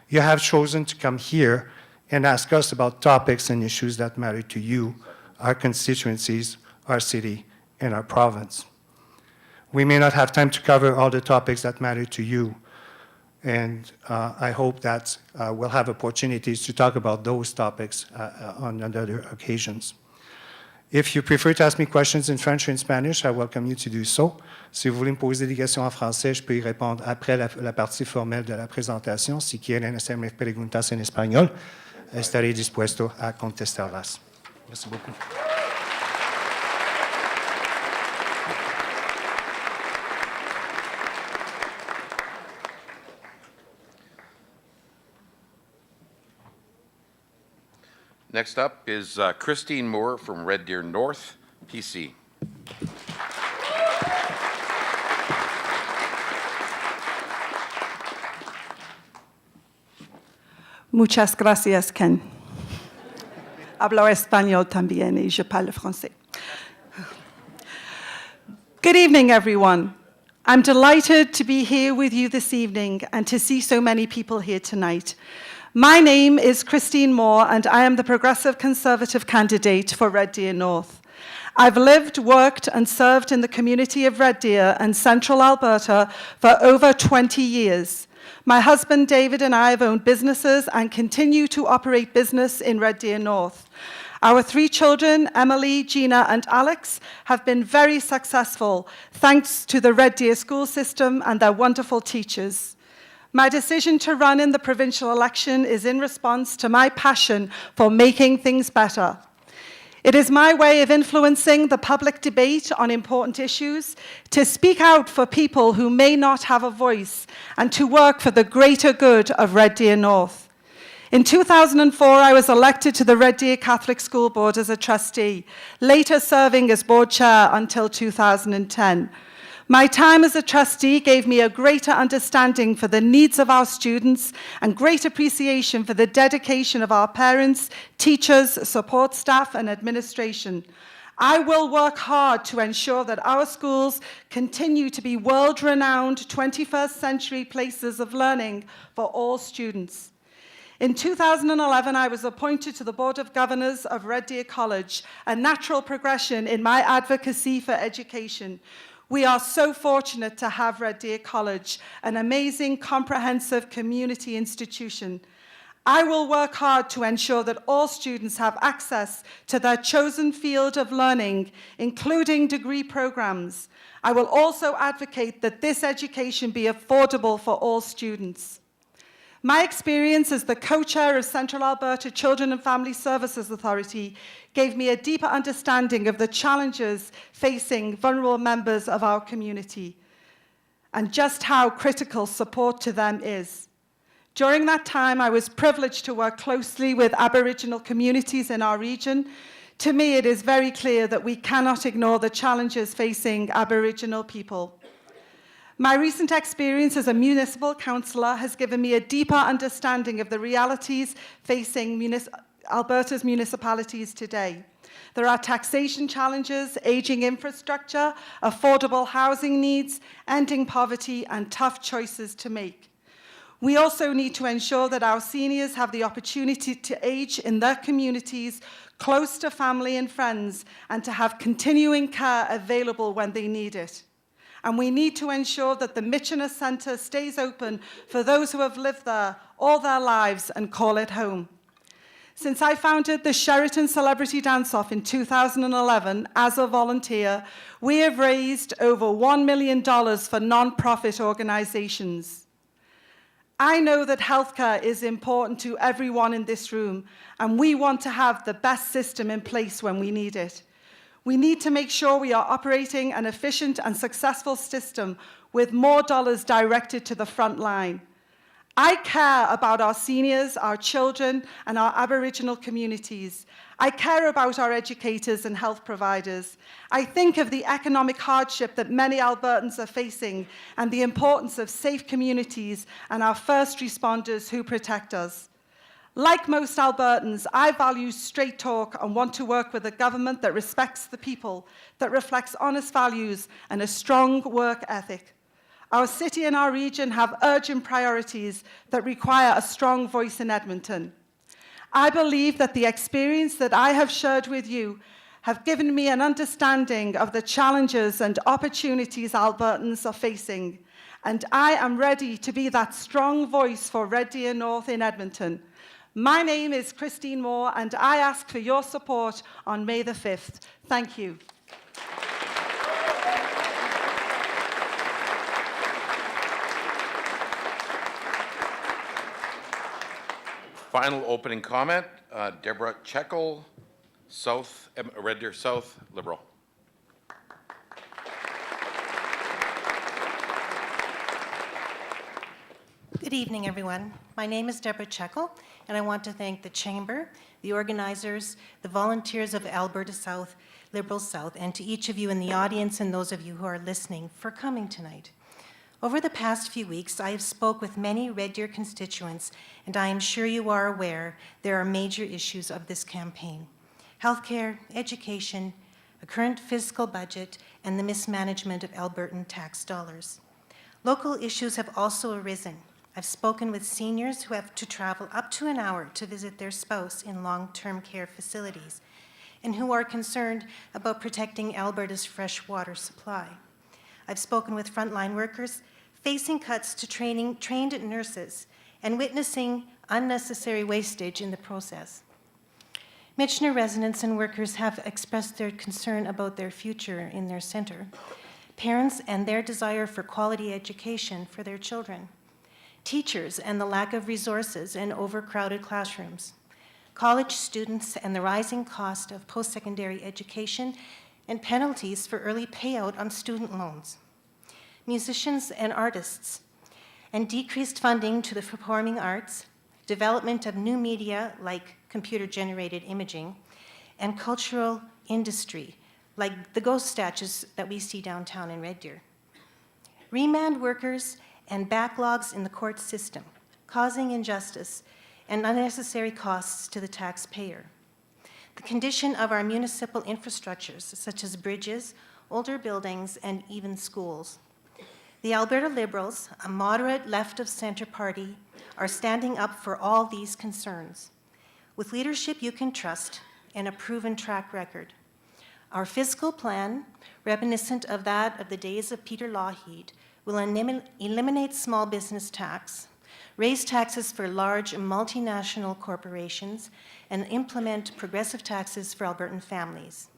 you have chosen to come here and ask us about topics and issues that matter to you, our constituencies, our city, and our province. We may not have time to cover all the topics that matter to you, and I hope that we'll have opportunities to talk about those topics on other occasions. If you prefer to ask me questions in French or in Spanish, I welcome you to do so. Si vous voulez me poser des questions en français, je peux y répondre après la partie formelle de la présentation. Si quieren hacerme preguntas en español, estaré dispuesto a contestarlas. Merci beaucoup. Next up is Christine Moore from Red Deer North, PC. Muchas gracias, Ken. Hablo español también y je parle français. Good evening, everyone. I'm delighted to be here with you this evening and to see so many people here tonight. My name is Christine Moore, and I am the Progressive Conservative candidate for Red Deer North. I've lived, worked, and served in the community of Red Deer and Central Alberta for over 20 years. My husband David and I have owned businesses and continue to operate business in Red Deer North. Our 3 children, Emily, Gina, and Alex, have been very successful thanks to the Red Deer school system and their wonderful teachers. My decision to run in the provincial election is in response to my passion for making things better. It is my way of influencing the public debate on important issues, to speak out for people who may not have a voice, and to work for the greater good of Red Deer North. In 2004, I was elected to the Red Deer Catholic School Board as a trustee, later serving as board chair until 2010. My time as a trustee gave me a greater understanding for the needs of our students and great appreciation for the dedication of our parents, teachers, support staff, and administration. I will work hard to ensure that our schools continue to be world-renowned 21st century places of learning for all students. In 2011, I was appointed to the Board of Governors of Red Deer College, a natural progression in my advocacy for education. We are so fortunate to have Red Deer College, an amazing, comprehensive community institution. I will work hard to ensure that all students have access to their chosen field of learning, including degree programs. I will also advocate that this education be affordable for all students. My experience as the co-chair of Central Alberta Children and Family Services Authority gave me a deeper understanding of the challenges facing vulnerable members of our community and just how critical support to them is. During that time, I was privileged to work closely with Aboriginal communities in our region. To me, it is very clear that we cannot ignore the challenges facing Aboriginal people. My recent experience as a municipal councillor has given me a deeper understanding of the realities facing Alberta's municipalities today. There are taxation challenges, aging infrastructure, affordable housing needs, ending poverty, and tough choices to make. We also need to ensure that our seniors have the opportunity to age in their communities, close to family and friends, and to have continuing care available when they need it. And we need to ensure that the Michener Centre stays open for those who have lived there all their lives and call it home. Since I founded the Sheraton Celebrity Dance-Off in 2011 as a volunteer, we have raised over $1 million for non-profit organizations. I know that healthcare is important to everyone in this room, and we want to have the best system in place when we need it. We need to make sure we are operating an efficient and successful system with more dollars directed to the front line. I care about our seniors, our children, and our Aboriginal communities. I care about our educators and health providers. I think of the economic hardship that many Albertans are facing and the importance of safe communities and our first responders who protect us. Like most Albertans, I value straight talk and want to work with a government that respects the people, that reflects honest values and a strong work ethic. Our city and our region have urgent priorities that require a strong voice in Edmonton. I believe that the experience that I have shared with you have given me an understanding of the challenges and opportunities Albertans are facing, and I am ready to be that strong voice for Red Deer North in Edmonton. My name is Christine Moore, and I ask for your support on May the 5th. Thank you. Final opening comment, Deborah Checkle, Red Deer South, Liberal. Good evening, everyone. My name is Deborah Checkle, and I want to thank the Chamber, the organizers, the volunteers of Alberta South, Liberal South, and to each of you in the audience and those of you who are listening for coming tonight. Over the past few weeks, I have spoke with many Red Deer constituents, and I am sure you are aware there are major issues of this campaign: healthcare, education, a current fiscal budget, and the mismanagement of Albertan tax dollars. Local issues have also arisen. I've spoken with seniors who have to travel up to an hour to visit their spouse in long-term care facilities, and who are concerned about protecting Alberta's fresh water supply. I've spoken with frontline workers facing cuts to trained nurses and witnessing unnecessary wastage in the process. Michener residents and workers have expressed their concern about their future in their centre, parents and their desire for quality education for their children, teachers and the lack of resources and overcrowded classrooms, college students and the rising cost of post-secondary education and penalties for early payout on student loans, musicians and artists, and decreased funding to the performing arts, development of new media like computer-generated imaging, and cultural industry like the ghost statues that we see downtown in Red Deer. Remand workers and backlogs in the court system, causing injustice and unnecessary costs to the taxpayer. The condition of our municipal infrastructures, such as bridges, older buildings, and even schools. The Alberta Liberals, a moderate left-of-centre party, are standing up for all these concerns, with leadership you can trust and a proven track record. Our fiscal plan, reminiscent of that of the days of Peter Lougheed, will eliminate small business tax, raise taxes for large multinational corporations, and implement progressive taxes for Albertan families.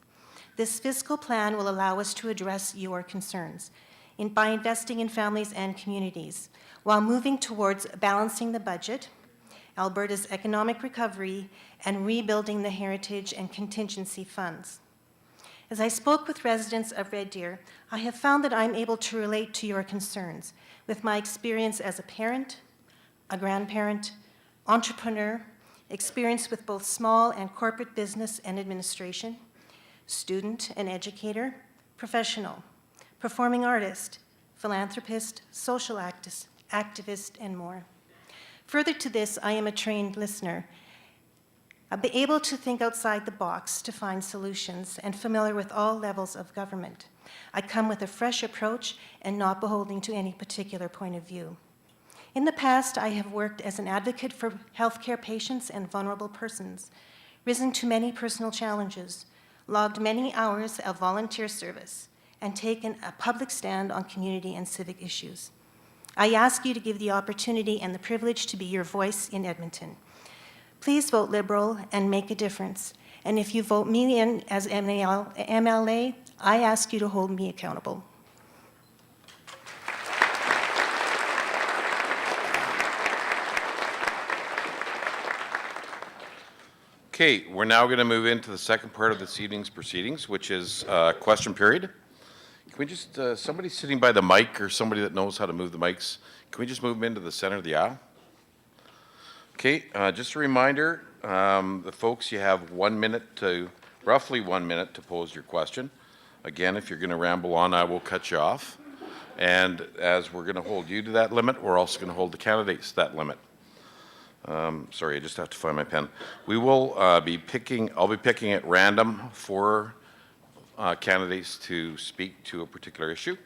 This fiscal plan will allow us to address your concerns by investing in families and communities, while moving towards balancing the budget, Alberta's economic recovery, and rebuilding the heritage and contingency funds. As I spoke with residents of Red Deer, I have found that I'm able to relate to your concerns with my experience as a parent, a grandparent, entrepreneur, experience with both small and corporate business and administration, student and educator, professional, performing artist, philanthropist, social activist, and more. Further to this, I am a trained listener Be able to think outside the box to find solutions, and familiar with all levels of government. I come with a fresh approach and not beholden to any particular point of view. In the past, I have worked as an advocate for healthcare patients and vulnerable persons, risen to many personal challenges, logged many hours of volunteer service, and taken a public stand on community and civic issues. I ask you to give the opportunity and the privilege to be your voice in Edmonton. Please vote Liberal and make a difference. And if you vote me in as MLA, I ask you to hold me accountable. Okay, we're now going to move into the second part of this evening's proceedings, which is question period. Can we just, somebody sitting by the mic or somebody that knows how to move the mics, can we just move them into the center of the aisle? Okay, just a reminder, the folks, you have 1 minute to, roughly 1 minute to pose your question. Again, if you're going to ramble on, I will cut you off. And as we're going to hold you to that limit, we're also going to hold the candidates to that limit. Sorry, I just have to find my pen. We will I'll be picking at random 4 candidates to speak to a particular issue.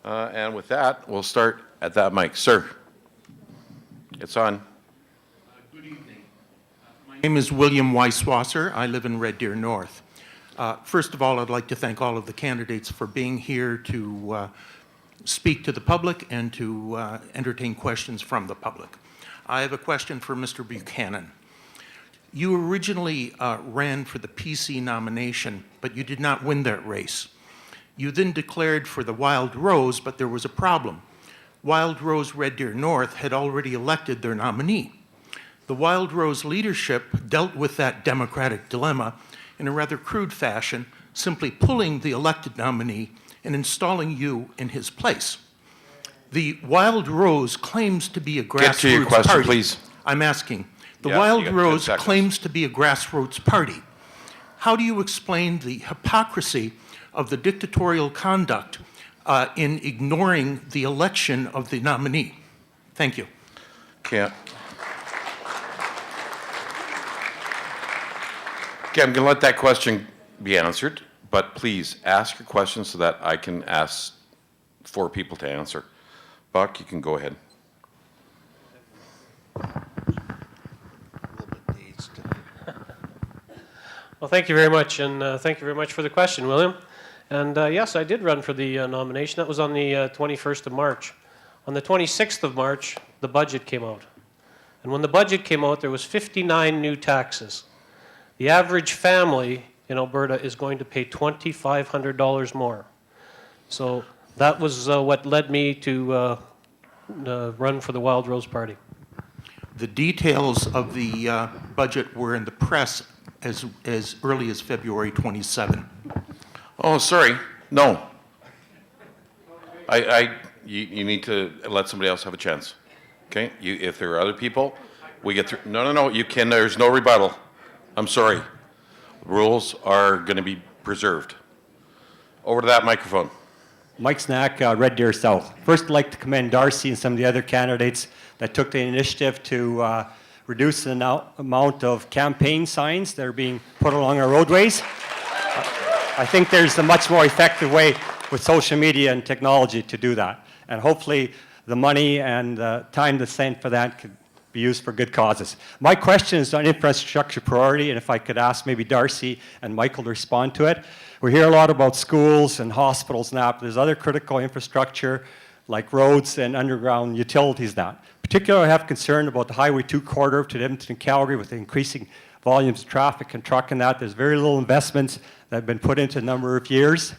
And with that, we'll start at that mic. Sir, it's on. Good evening. My name is William Weisswasser. I live in Red Deer North. First of all, I'd like to thank all of the candidates for being here to speak to the public and to entertain questions from the public. I have a question for Mr. Buchanan. You originally ran for the PC nomination, but you did not win that race. You then declared for the Wild Rose, but there was a problem. Wild Rose Red Deer North had already elected their nominee. The Wild Rose leadership dealt with that democratic dilemma in a rather crude fashion, simply pulling the elected nominee and installing you in his place. The Wild Rose claims to be a grassroots party. Get to your question, please. I'm asking. The Yeah, Wild you got 10 Rose seconds. claims to be a grassroots party. How do you explain the hypocrisy of the dictatorial conduct in ignoring the election of the nominee? Thank you. Okay, I'm going to let that question be answered, but please ask your question so that I can ask 4 people to answer. Buck, you can go ahead. Well, thank you very much, and thank you very much for the question, William. And yes, I did run for the nomination. That was on the 21st of March. On the 26th of March, the budget came out. And when the budget came out, there was 59 new taxes. The average family in Alberta is going to pay $2,500 more. So that was what led me to run for the Wild Rose Party. The details of the budget were in the press as early as February 27. Oh, sorry. No. You need to let somebody else have a chance. Okay? If there are other people, we get through. No. You can. There's no rebuttal. I'm sorry. Rules are going to be preserved. Over to that microphone. Mike Snack, Red Deer South. First, I'd like to commend Darcy and some of the other candidates that took the initiative to reduce the amount of campaign signs that are being put along our roadways. I think there's a much more effective way with social media and technology to do that. And hopefully the money and the time that's spent for that could be used for good causes. My question is on infrastructure priority, and if I could ask maybe Darcy and Michael to respond to it. We hear a lot about schools and hospitals now, but there's other critical infrastructure like roads and underground utilities now. Particularly, I have concern about the Highway 2 corridor to Edmonton and Calgary with the increasing volumes of traffic and truck and that. There's very little investments that have been put into a number of years.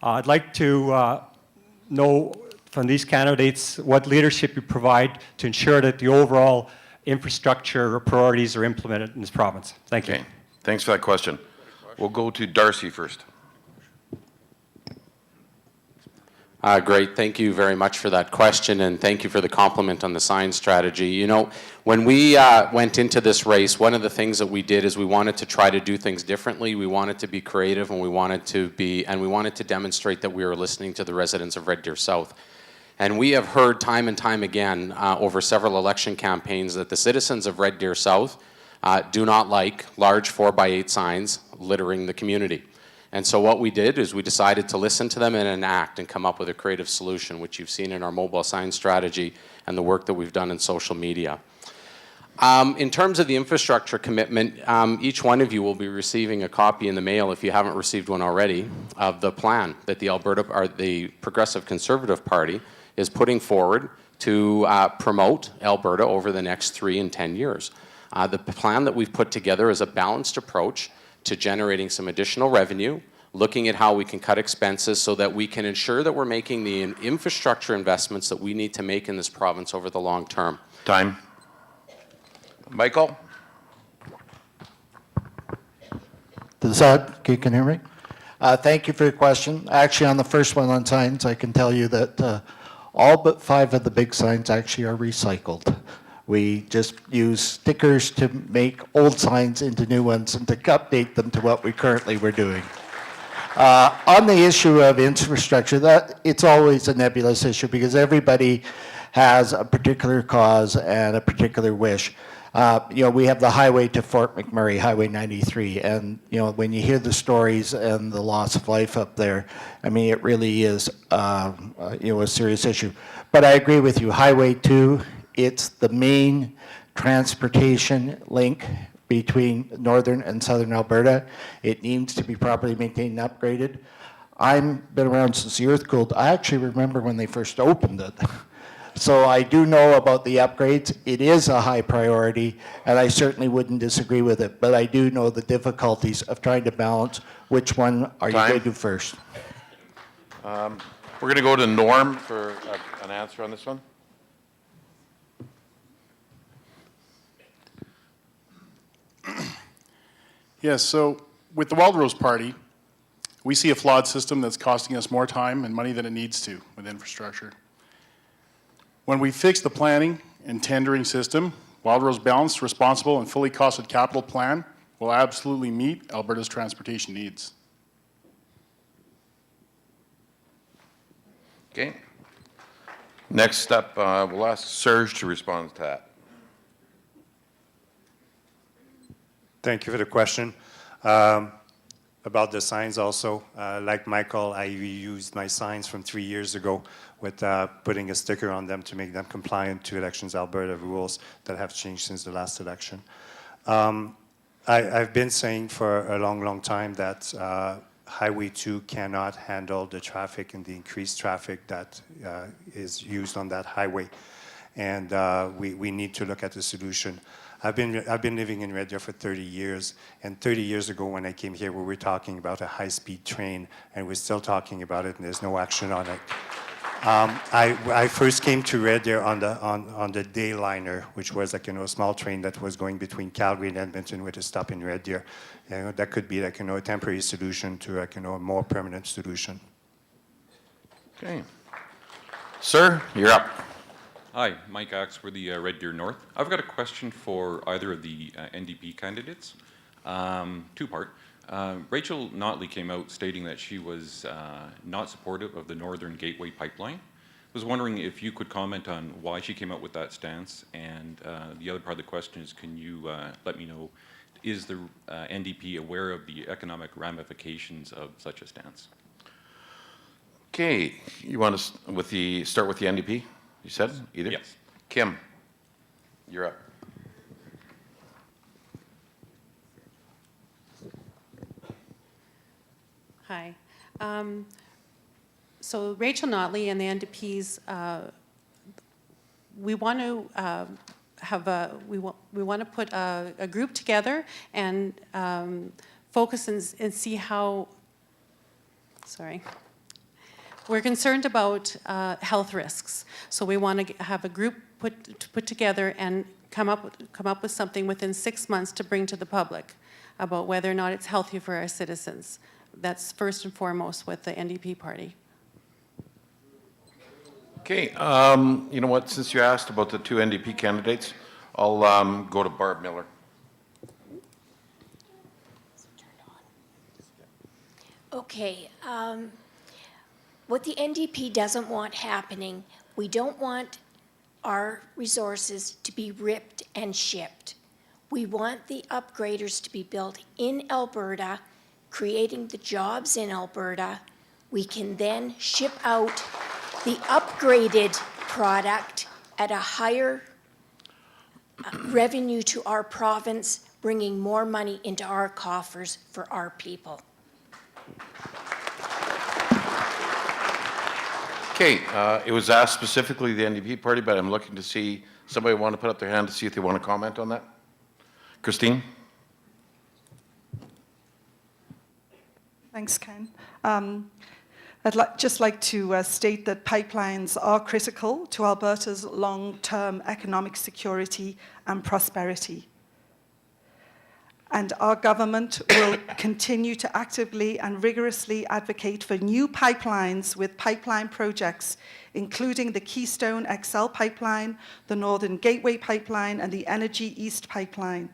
I'd like to know from these candidates what leadership you provide to ensure that the overall infrastructure priorities are implemented in this province. Thank you. Okay. Thanks for that question. We'll go to Darcy first. Great. Thank you very much for that question, and thank you for the compliment on the sign strategy. You know, when we went into this race, one of the things that we did is we wanted to try to do things differently. We wanted to be creative, and we wanted to demonstrate that we were listening to the residents of Red Deer South. And we have heard time and time again over several election campaigns that the citizens of Red Deer South do not like large 4x8 signs littering the community. And so what we did is we decided to listen to them and enact and come up with a creative solution, which you've seen in our mobile sign strategy and the work that we've done in social media. In terms of the infrastructure commitment, each one of you will be receiving a copy in the mail, if you haven't received one already, of the plan that the Progressive Conservative Party is putting forward to promote Alberta over the next 3 and 10 years. The plan that we've put together is a balanced approach to generating some additional revenue, looking at how we can cut expenses so that we can ensure that we're making the infrastructure investments that we need to make in this province over the long term. Time. Michael? You can hear me? Thank you for your question. Actually, on the first one on signs, I can tell you that all but 5 of the big signs actually are recycled. We just use stickers to make old signs into new ones and to update them to what we currently were doing. On the issue of infrastructure, it's always a nebulous issue because everybody has a particular cause and a particular wish. We have the highway to Fort McMurray, Highway 93, and when you hear the stories and the loss of life up there, I mean, it really is a serious issue. But I agree with you, Highway 2, it's the main transportation link between northern and southern Alberta. It needs to be properly maintained and upgraded. I've been around since the earth cooled. I actually remember when they first opened it. So I do know about the upgrades. It is a high priority, and I certainly wouldn't disagree with it, but I do know the difficulties of trying to balance which one are you going to do first. We're going to go to Norm for an answer on this one. Yes, so with the Wild Rose Party, we see a flawed system that's costing us more time and money than it needs to with infrastructure. When we fix the planning and tendering system, Wild Rose balanced, responsible, and fully costed capital plan will absolutely meet Alberta's transportation needs. Okay. Next up, we'll ask Serge to respond to that. Thank you for the question. About the signs also, like Michael, I reused my signs from 3 years ago with putting a sticker on them to make them compliant to Elections Alberta rules that have changed since the last election. I've been saying for a long, long time that Highway 2 cannot handle the traffic and the increased traffic that is used on that highway. And we need to look at a solution. I've been living in Red Deer for 30 years, and 30 years ago when I came here, we were talking about a high-speed train, and we're still talking about it, and there's no action on it. I first came to Red Deer on the Dayliner, which was like a small train that was going between Calgary and Edmonton with a stop in Red Deer. That could be like a temporary solution to a more permanent solution. Okay, sir, you're up. Hi, Mike Axworthy, Red Deer North. I've got a question for either of the NDP candidates. Two-part. Rachel Notley came out stating that she was not supportive of the Northern Gateway Pipeline. I was wondering if you could comment on why she came out with that stance, and the other part of the question is, can you let me know, is the NDP aware of the economic ramifications of such a stance? Okay, you want to start with the NDP? You said either? Yes. Kim, you're up. Hi. So Rachel Notley and the NDP's, we want to put a group together and focus and see how. Sorry. We're concerned about health risks, so we want to have a group put together and come up with something within 6 months to bring to the public about whether or not it's healthy for our citizens. That's first and foremost with the NDP party. Okay, you know what? Since you asked about the two NDP candidates, I'll go to Barb Miller. Okay. What the NDP doesn't want happening, we don't want our resources to be ripped and shipped. We want the upgraders to be built in Alberta, creating the jobs in Alberta. We can then ship out the upgraded product at a higher revenue to our province, bringing more money into our coffers for our people. Okay, it was asked specifically the NDP party, but I'm looking to see somebody want to put up their hand to see if they want to comment on that. Christine? Thanks, Ken. Just like to state that pipelines are critical to Alberta's long-term economic security and prosperity. And our government will continue to actively and rigorously advocate for new pipelines with pipeline projects, including the Keystone XL pipeline, the Northern Gateway pipeline, and the Energy East pipeline.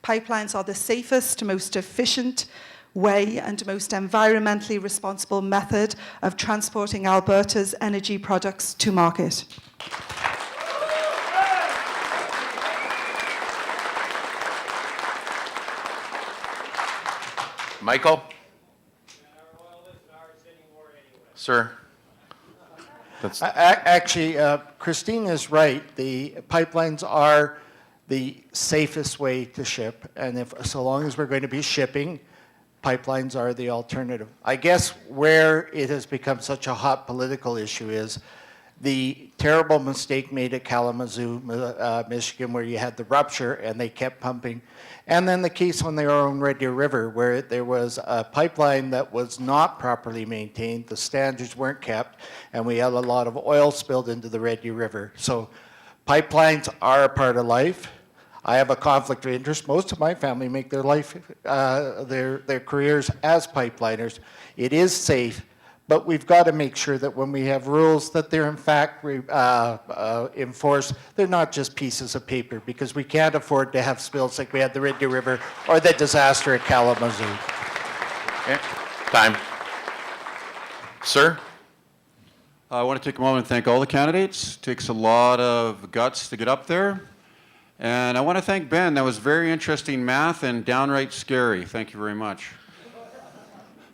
Pipelines are the safest, most efficient way and most environmentally responsible method of transporting Alberta's energy products to market. Michael? Sir? Actually, Christine is right. The pipelines are the safest way to ship, and so long as we're going to be shipping, pipelines are the alternative. I guess where it has become such a hot political issue is the terrible mistake made at Kalamazoo, Michigan, where you had the rupture and they kept pumping. And then the case on their own Red Deer River, where there was a pipeline that was not properly maintained, the standards weren't kept, and we had a lot of oil spilled into the Red Deer River. So pipelines are a part of life. I have a conflict of interest. Most of my family make their life, their careers as pipeliners. It is safe, but we've got to make sure that when we have rules that they're in fact enforced, they're not just pieces of paper, because we can't afford to have spills like we had the Red Deer River or the disaster at Kalamazoo. Okay. Time. Sir? I want to take a moment and thank all the candidates. It takes a lot of guts to get up there. And I want to thank Ben. That was very interesting math and downright scary. Thank you very much.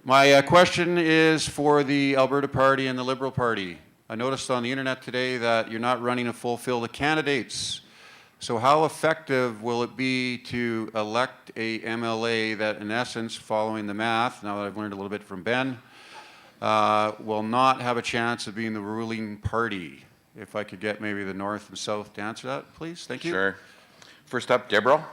My question is for the Alberta Party and the Liberal Party. I noticed on the internet today that you're not running a full field of candidates. So how effective will it be to elect a MLA that, in essence, following the math, now that I've learned a little bit from Ben, will not have a chance of being the ruling party? If I could get maybe the North and South to answer that, please. Thank you. Sure. First up, Deborah.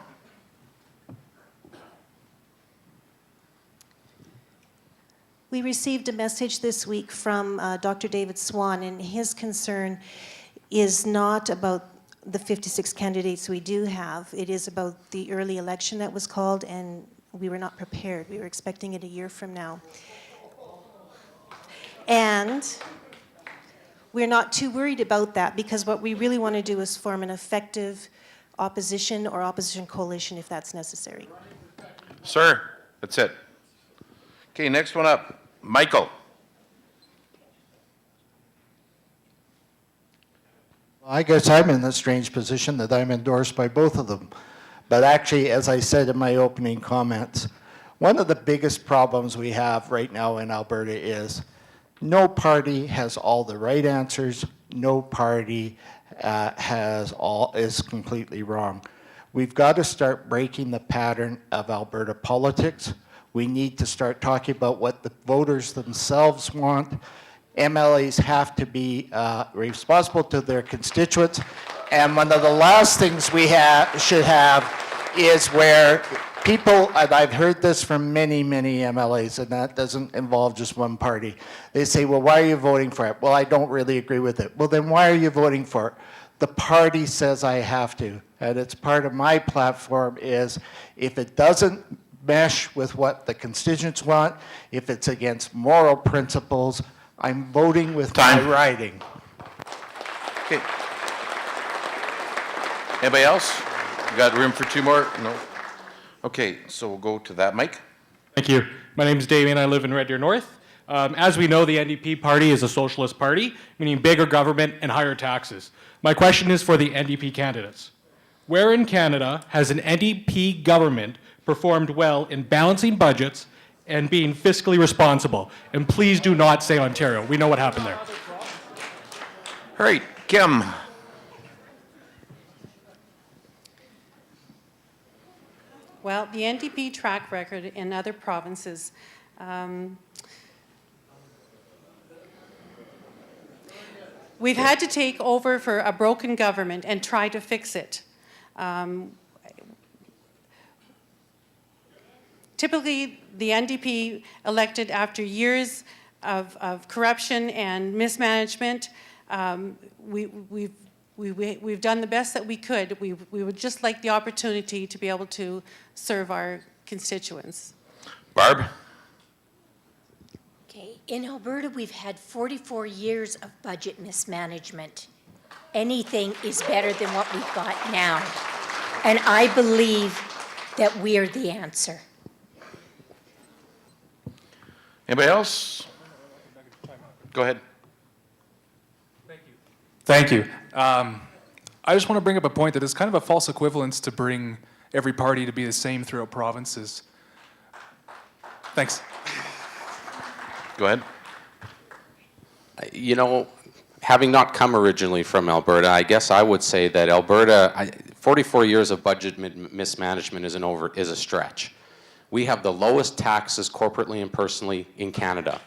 We received a message this week from Dr. David Swan, and his concern is not about the 56 candidates we do have. It is about the early election that was called, and we were not prepared. We were expecting it a year from now. And we're not too worried about that, because what we really want to do is form an effective opposition or opposition coalition if that's necessary. Sir, that's it. Okay, next one up, Michael. I guess I'm in the strange position that I'm endorsed by both of them. But actually, as I said in my opening comments, one of the biggest problems we have right now in Alberta is no party has all the right answers. No party is completely wrong. We've got to start breaking the pattern of Alberta politics. We need to start talking about what the voters themselves want. MLAs have to be responsible to their constituents. And one of the last things we should have is where people, and I've heard this from many, many MLAs, and that doesn't involve just one party. They say, well, why are you voting for it? Well, I don't really agree with it. Well, then why are you voting for it? The party says I have to. And it's part of my platform is if it doesn't mesh with what the constituents want, if it's against moral principles, I'm voting with my riding. Okay. Anybody else? You got room for two more? No? Okay, so we'll go to that. Mike? Thank you. My name is Damien. I live in Red Deer North. As we know, the NDP party is a socialist party, meaning bigger government and higher taxes. My question is for the NDP candidates. Where in Canada has an NDP government performed well in balancing budgets and being fiscally responsible? And please do not say Ontario. We know what happened there. All right, Kim. Well, the NDP track record in other provinces, we've had to take over for a broken government and try to fix it. Typically, the NDP elected after years of corruption and mismanagement. We've done the best that we could. We would just like the opportunity to be able to serve our constituents. Barb? Okay, in Alberta, we've had 44 years of budget mismanagement. Anything is better than what we've got now. And I believe that we're the answer. Anybody else? Go ahead. Thank you. I just want to bring up a point that is kind of a false equivalence to bring every party to be the same throughout provinces. Thanks. Go ahead. You know, having not come originally from Alberta, I guess I would say that Alberta, 44 years of budget mismanagement is a stretch. We have the lowest taxes corporately and personally in Canada.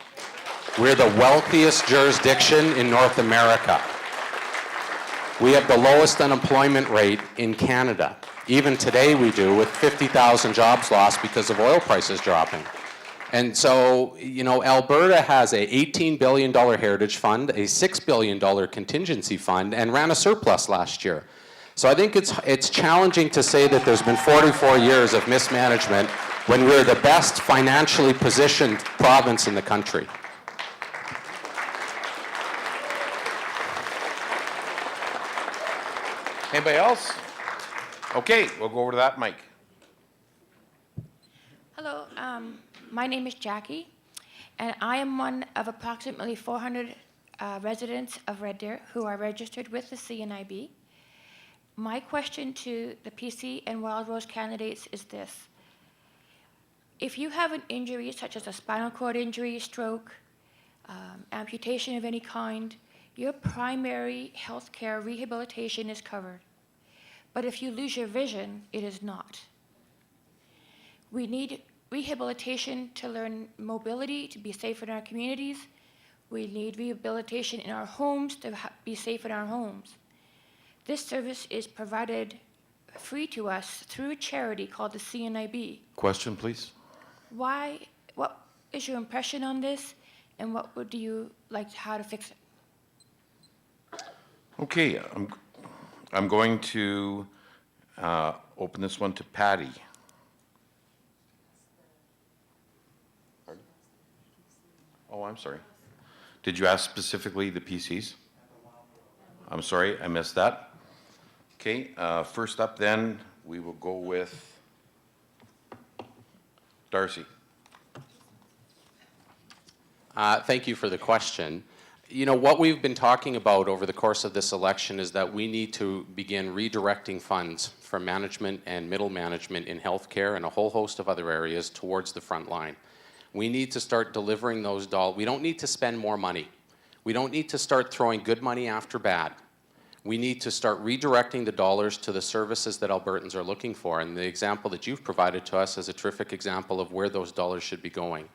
We're the wealthiest jurisdiction in North America. We have the lowest unemployment rate in Canada. Even today we do, with 50,000 jobs lost because of oil prices dropping. And so, you know, Alberta has a $18 billion heritage fund, a $6 billion contingency fund, and ran a surplus last year. So I think it's challenging to say that there's been 44 years of mismanagement when we're the best financially positioned province in the country. Anybody else? Okay, we'll go over to that mic. Hello, my name is Jackie, and I am one of approximately 400 residents of Red Deer who are registered with the CNIB. My question to the PC and Wild Rose candidates is this. If you have an injury such as a spinal cord injury, stroke, amputation of any kind, your primary health care rehabilitation is covered. But if you lose your vision, it is not. We need rehabilitation to learn mobility, to be safe in our communities. We need rehabilitation in our homes to be safe in our homes. This service is provided free to us through a charity called the CNIB. Question, please. What is your impression on this, and what would you like, how to fix it? Okay, I'm going to open this one to Patty. Pardon? Oh, I'm sorry. Did you ask specifically the PCs? I'm sorry, I missed that. Okay, first up then, we will go with Darcy. Thank you for the question. You know, what we've been talking about over the course of this election is that we need to begin redirecting funds from management and middle management in healthcare and a whole host of other areas towards the front line. We need to start delivering those dollars. We don't need to spend more money. We don't need to start throwing good money after bad. We need to start redirecting the dollars to the services that Albertans are looking for. And the example that you've provided to us is a terrific example of where those dollars should be going.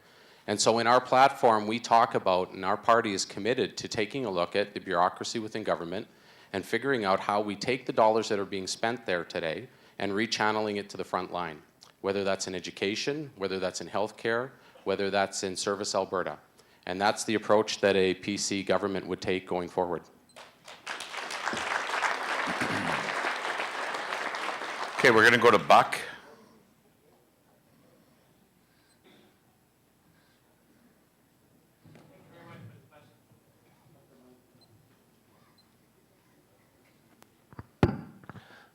And so in our platform, we talk about, and our party is committed to taking a look at the bureaucracy within government and figuring out how we take the dollars that are being spent there today and rechanneling it to the front line, whether that's in education, whether that's in healthcare, whether that's in Service Alberta. And that's the approach that a PC government would take going forward. Okay, we're going to go to Buck.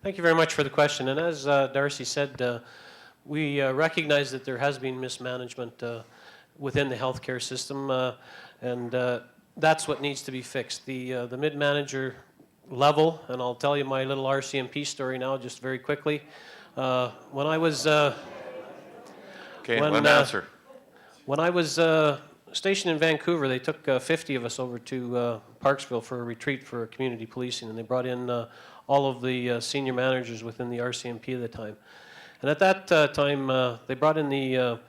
Thank you very much for the question. And as Darcy said, we recognize that there has been mismanagement within the healthcare system, and that's what needs to be fixed. The mid-manager level, and I'll tell you my little RCMP story now, just very quickly. When I was Okay, let him answer. when I was stationed in Vancouver, they took 50 of us over to Parksville for a retreat for community policing, and they brought in all of the senior managers within the RCMP at the time. And at that time, they brought in the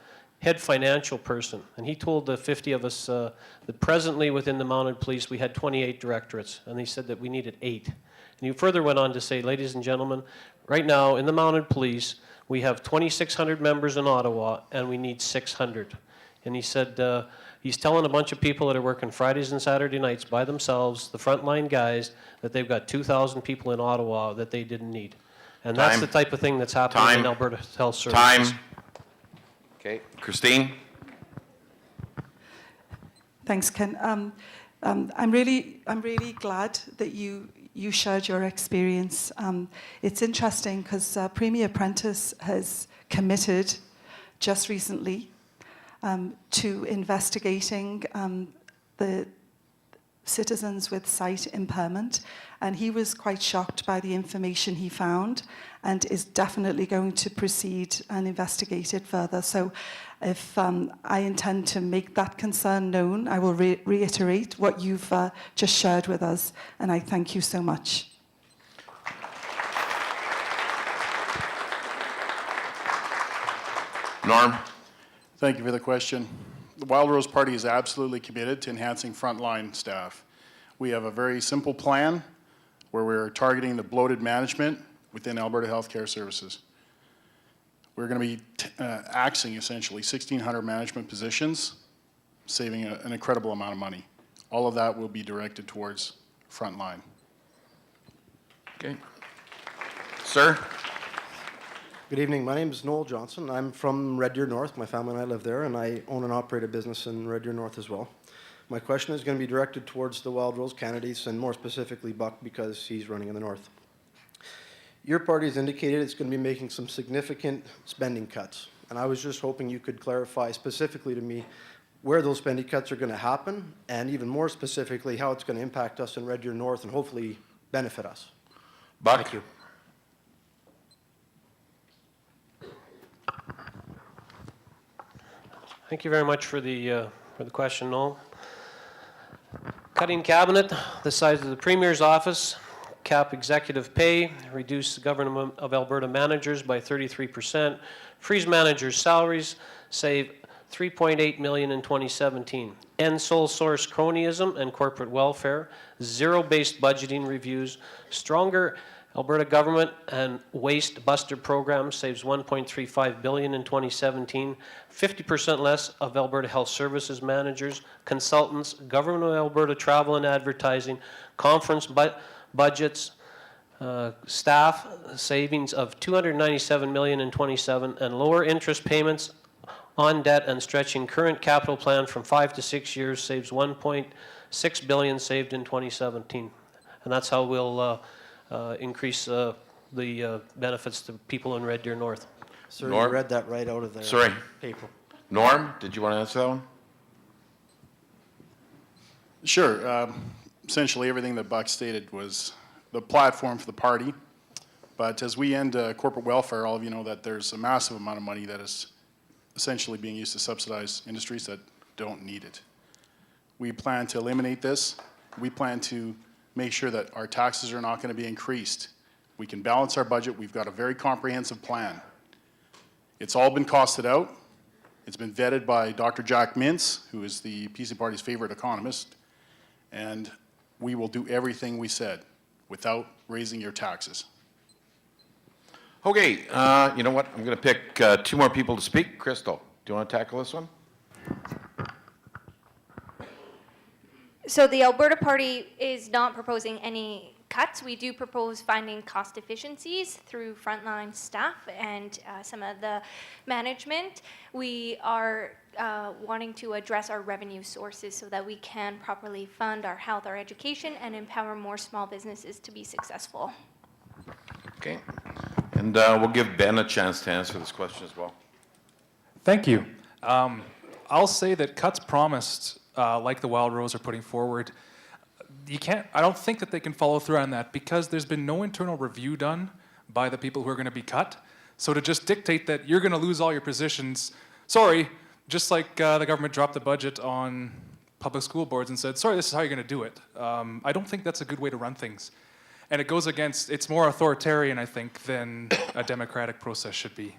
head financial person, and he told the 50 of us that presently within the Mounted Police we had 28 directorates, and they said that we needed 8. And he further went on to say, ladies and gentlemen, right now in the Mounted Police we have 2,600 members in Ottawa, and we need 600. And he said he's telling a bunch of people that are working Fridays and Saturday nights by themselves, the frontline guys, that they've got 2,000 people in Ottawa that they didn't need. And that's Time. the type of thing that's happening Time. in Alberta Health Services. Time. Okay, Christine? Thanks, Ken. I'm really glad that you shared your experience. It's interesting because Premier Prentice has committed just recently to investigating the citizens with sight impairment, and he was quite shocked by the information he found and is definitely going to proceed and investigate it further. So if I intend to make that concern known, I will reiterate what you've just shared with us, and I thank you so much. Norm? Thank you for the question. The Wild Rose Party is absolutely committed to enhancing frontline staff. We have a very simple plan where we're targeting the bloated management within Alberta Healthcare Services. We're going to be axing essentially 1,600 management positions, saving an incredible amount of money. All of that will be directed towards frontline. Okay. Sir? Good evening. My name is Noel Johnson. I'm from Red Deer North. My family and I live there, and I own and operate a business in Red Deer North as well. My question is going to be directed towards the Wild Rose candidates, and more specifically Buck, because he's running in the north. Your party has indicated it's going to be making some significant spending cuts, and I was just hoping you could clarify specifically to me where those spending cuts are going to happen, and even more specifically how it's going to impact us in Red Deer North and hopefully benefit us. Buck? Thank you. Thank you very much for the question, Noel. Cutting cabinet, the size of the Premier's office, cap executive pay, reduce the Government of Alberta managers by 33%, freeze managers' salaries, save $3.8 million in 2017, end sole source cronyism and corporate welfare, zero-based budgeting reviews, stronger Alberta government and waste buster program saves $1.35 billion in 2017, 50% less of Alberta Health Services managers, consultants, Government of Alberta travel and advertising, conference budgets, staff savings of $297 million in 27, and lower interest payments on debt and stretching current capital plan from 5 to 6 years saves $1.6 billion saved in 2017. And that's how we'll increase the benefits to people in Red Deer North. Sir, Norm? you read that right out of their Sorry. paper. Norm, did you want to answer that one? Sure. Essentially, everything that Buck stated was the platform for the party. But as we end corporate welfare, all of you know that there's a massive amount of money that is essentially being used to subsidize industries that don't need it. We plan to eliminate this. We plan to make sure that our taxes are not going to be increased. We can balance our budget. We've got a very comprehensive plan. It's all been costed out. It's been vetted by Dr. Jack Mintz, who is the PC Party's favorite economist, and we will do everything we said without raising your taxes. Okay, you know what? I'm going to pick 2 more people to speak. Crystal, do you want to tackle this one? So the Alberta Party is not proposing any cuts. We do propose finding cost efficiencies through frontline staff and some of the management. We are wanting to address our revenue sources so that we can properly fund our health, our education, and empower more small businesses to be successful. Okay. And we'll give Ben a chance to answer this question as well. Thank you. I'll say that cuts promised, like the Wild Rose are putting forward, I don't think that they can follow through on that because there's been no internal review done by the people who are going to be cut. So to just dictate that you're going to lose all your positions, sorry, just like the government dropped the budget on public school boards and said, sorry, this is how you're going to do it. I don't think that's a good way to run things. And it goes against, it's more authoritarian, I think, than a democratic process should be.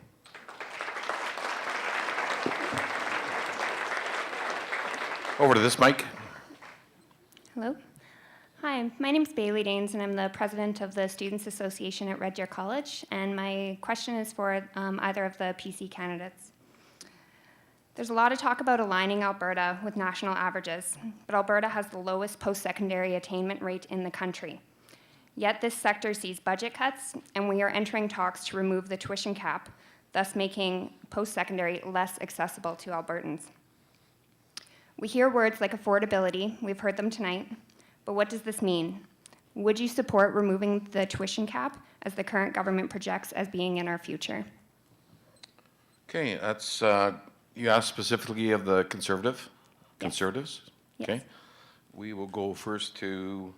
Over to this mic. Hello. Hi, my name is Bailey Daines, and I'm the president of the Students Association at Red Deer College. And my question is for either of the PC candidates. There's a lot of talk about aligning Alberta with national averages, but Alberta has the lowest post-secondary attainment rate in the country. Yet this sector sees budget cuts, and we are entering talks to remove the tuition cap, thus making post-secondary less accessible to Albertans. We hear words like affordability, we've heard them tonight, but what does this mean? Would you support removing the tuition cap as the current government projects as being in our future? Okay, that's, you asked specifically of the conservatives? Yes. Okay. We will go first to,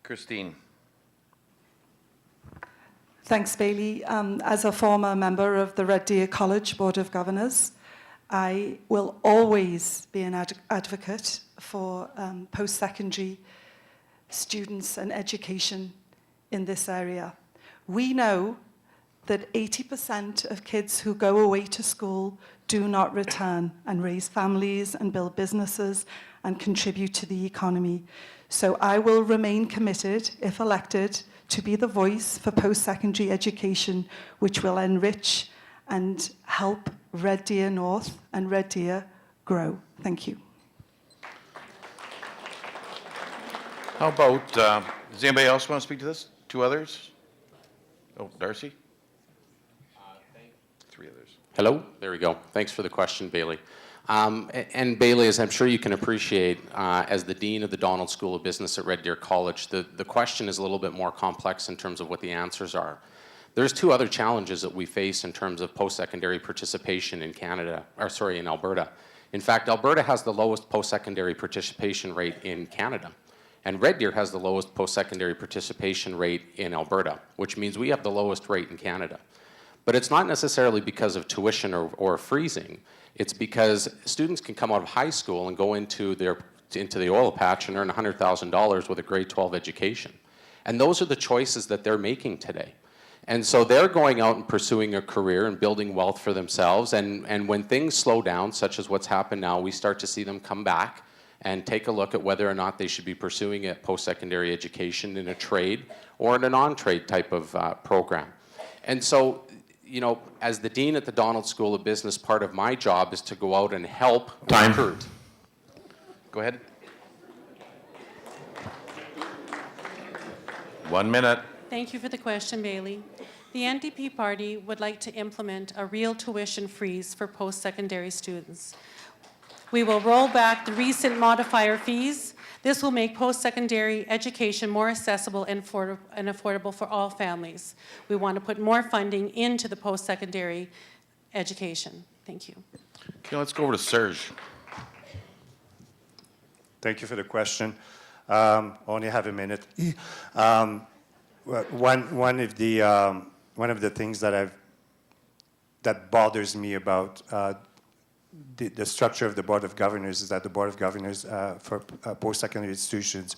Christine. Thanks, Bailey. As a former member of the Red Deer College Board of Governors, I will always be an advocate for post-secondary students and education in this area. We know that 80% of kids who go away to school do not return and raise families and build businesses and contribute to the economy. So I will remain committed, if elected, to be the voice for post-secondary education, which will enrich and help Red Deer North and Red Deer grow. Thank you. How about, does anybody else want to speak to this? Two others? Oh, Darcy? Three others. Hello, there we go. Thanks for the question, Bailey. And Bailey, as I'm sure you can appreciate, as the Dean of the Donald School of Business at Red Deer College, the question is a little bit more complex in terms of what the answers are. There's two other challenges that we face in terms of post-secondary participation in in Alberta. In fact, Alberta has the lowest post-secondary participation rate in Canada. And Red Deer has the lowest post-secondary participation rate in Alberta, which means we have the lowest rate in Canada. But it's not necessarily because of tuition or freezing. It's because students can come out of high school and go into the oil patch and earn $100,000 with a grade 12 education. And those are the choices that they're making today. And so they're going out and pursuing a career and building wealth for themselves. And when things slow down, such as what's happened now, we start to see them come back and take a look at whether or not they should be pursuing a post-secondary education in a trade or in a non-trade type of program. And so, you know, as the Dean at the Donald School of Business, part of my job is to go out and help recruit. Go ahead. 1 minute. Thank you for the question, Bailey. The NDP party would like to implement a real tuition freeze for post-secondary students. We will roll back the recent modifier fees. This will make post-secondary education more accessible and affordable for all families. We want to put more funding into the post-secondary education. Thank you. Okay, let's go over to Serge. Thank you for the question. I only have a minute. One of the things that bothers me about the structure of the Board of Governors is that the Board of Governors for post-secondary institutions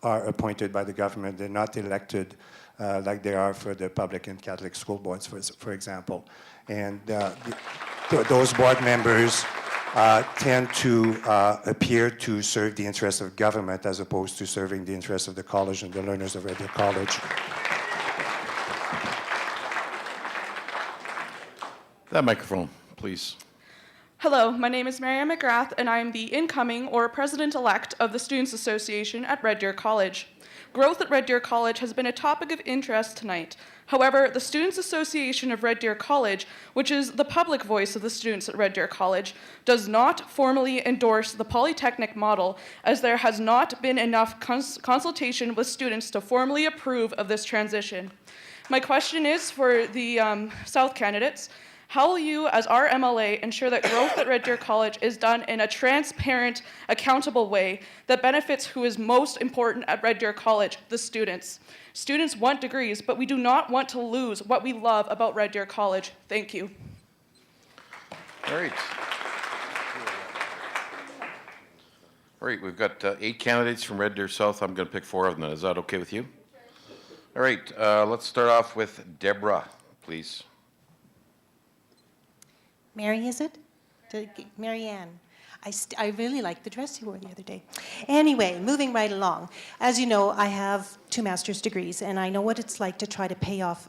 are appointed by the government. They're not elected like they are for the public and Catholic school boards, for example. And those board members tend to appear to serve the interests of government as opposed to serving the interests of the college and the learners of Red Deer College. That microphone, please. Hello, my name is Marianne McGrath, and I am the incoming or president-elect of the Students Association at Red Deer College. Growth at Red Deer College has been a topic of interest tonight. However, the Students Association of Red Deer College, which is the public voice of the students at Red Deer College, does not formally endorse the Polytechnic model, as there has not been enough consultation with students to formally approve of this transition. My question is for the South candidates. How will you, as our MLA, ensure that growth at Red Deer College is done in a transparent, accountable way that benefits who is most important at Red Deer College, the students? Students want degrees, but we do not want to lose what we love about Red Deer College. Thank you. All right. All right, we've got 8 candidates from Red Deer South. I'm going to pick 4 of them. Is that okay with you? All right, let's start off with Deborah, please. Mary, is it? Mary Ann. I really liked the dress you wore the other day. Anyway, moving right along. As you know, I have 2 master's degrees, and I know what it's like to try to pay off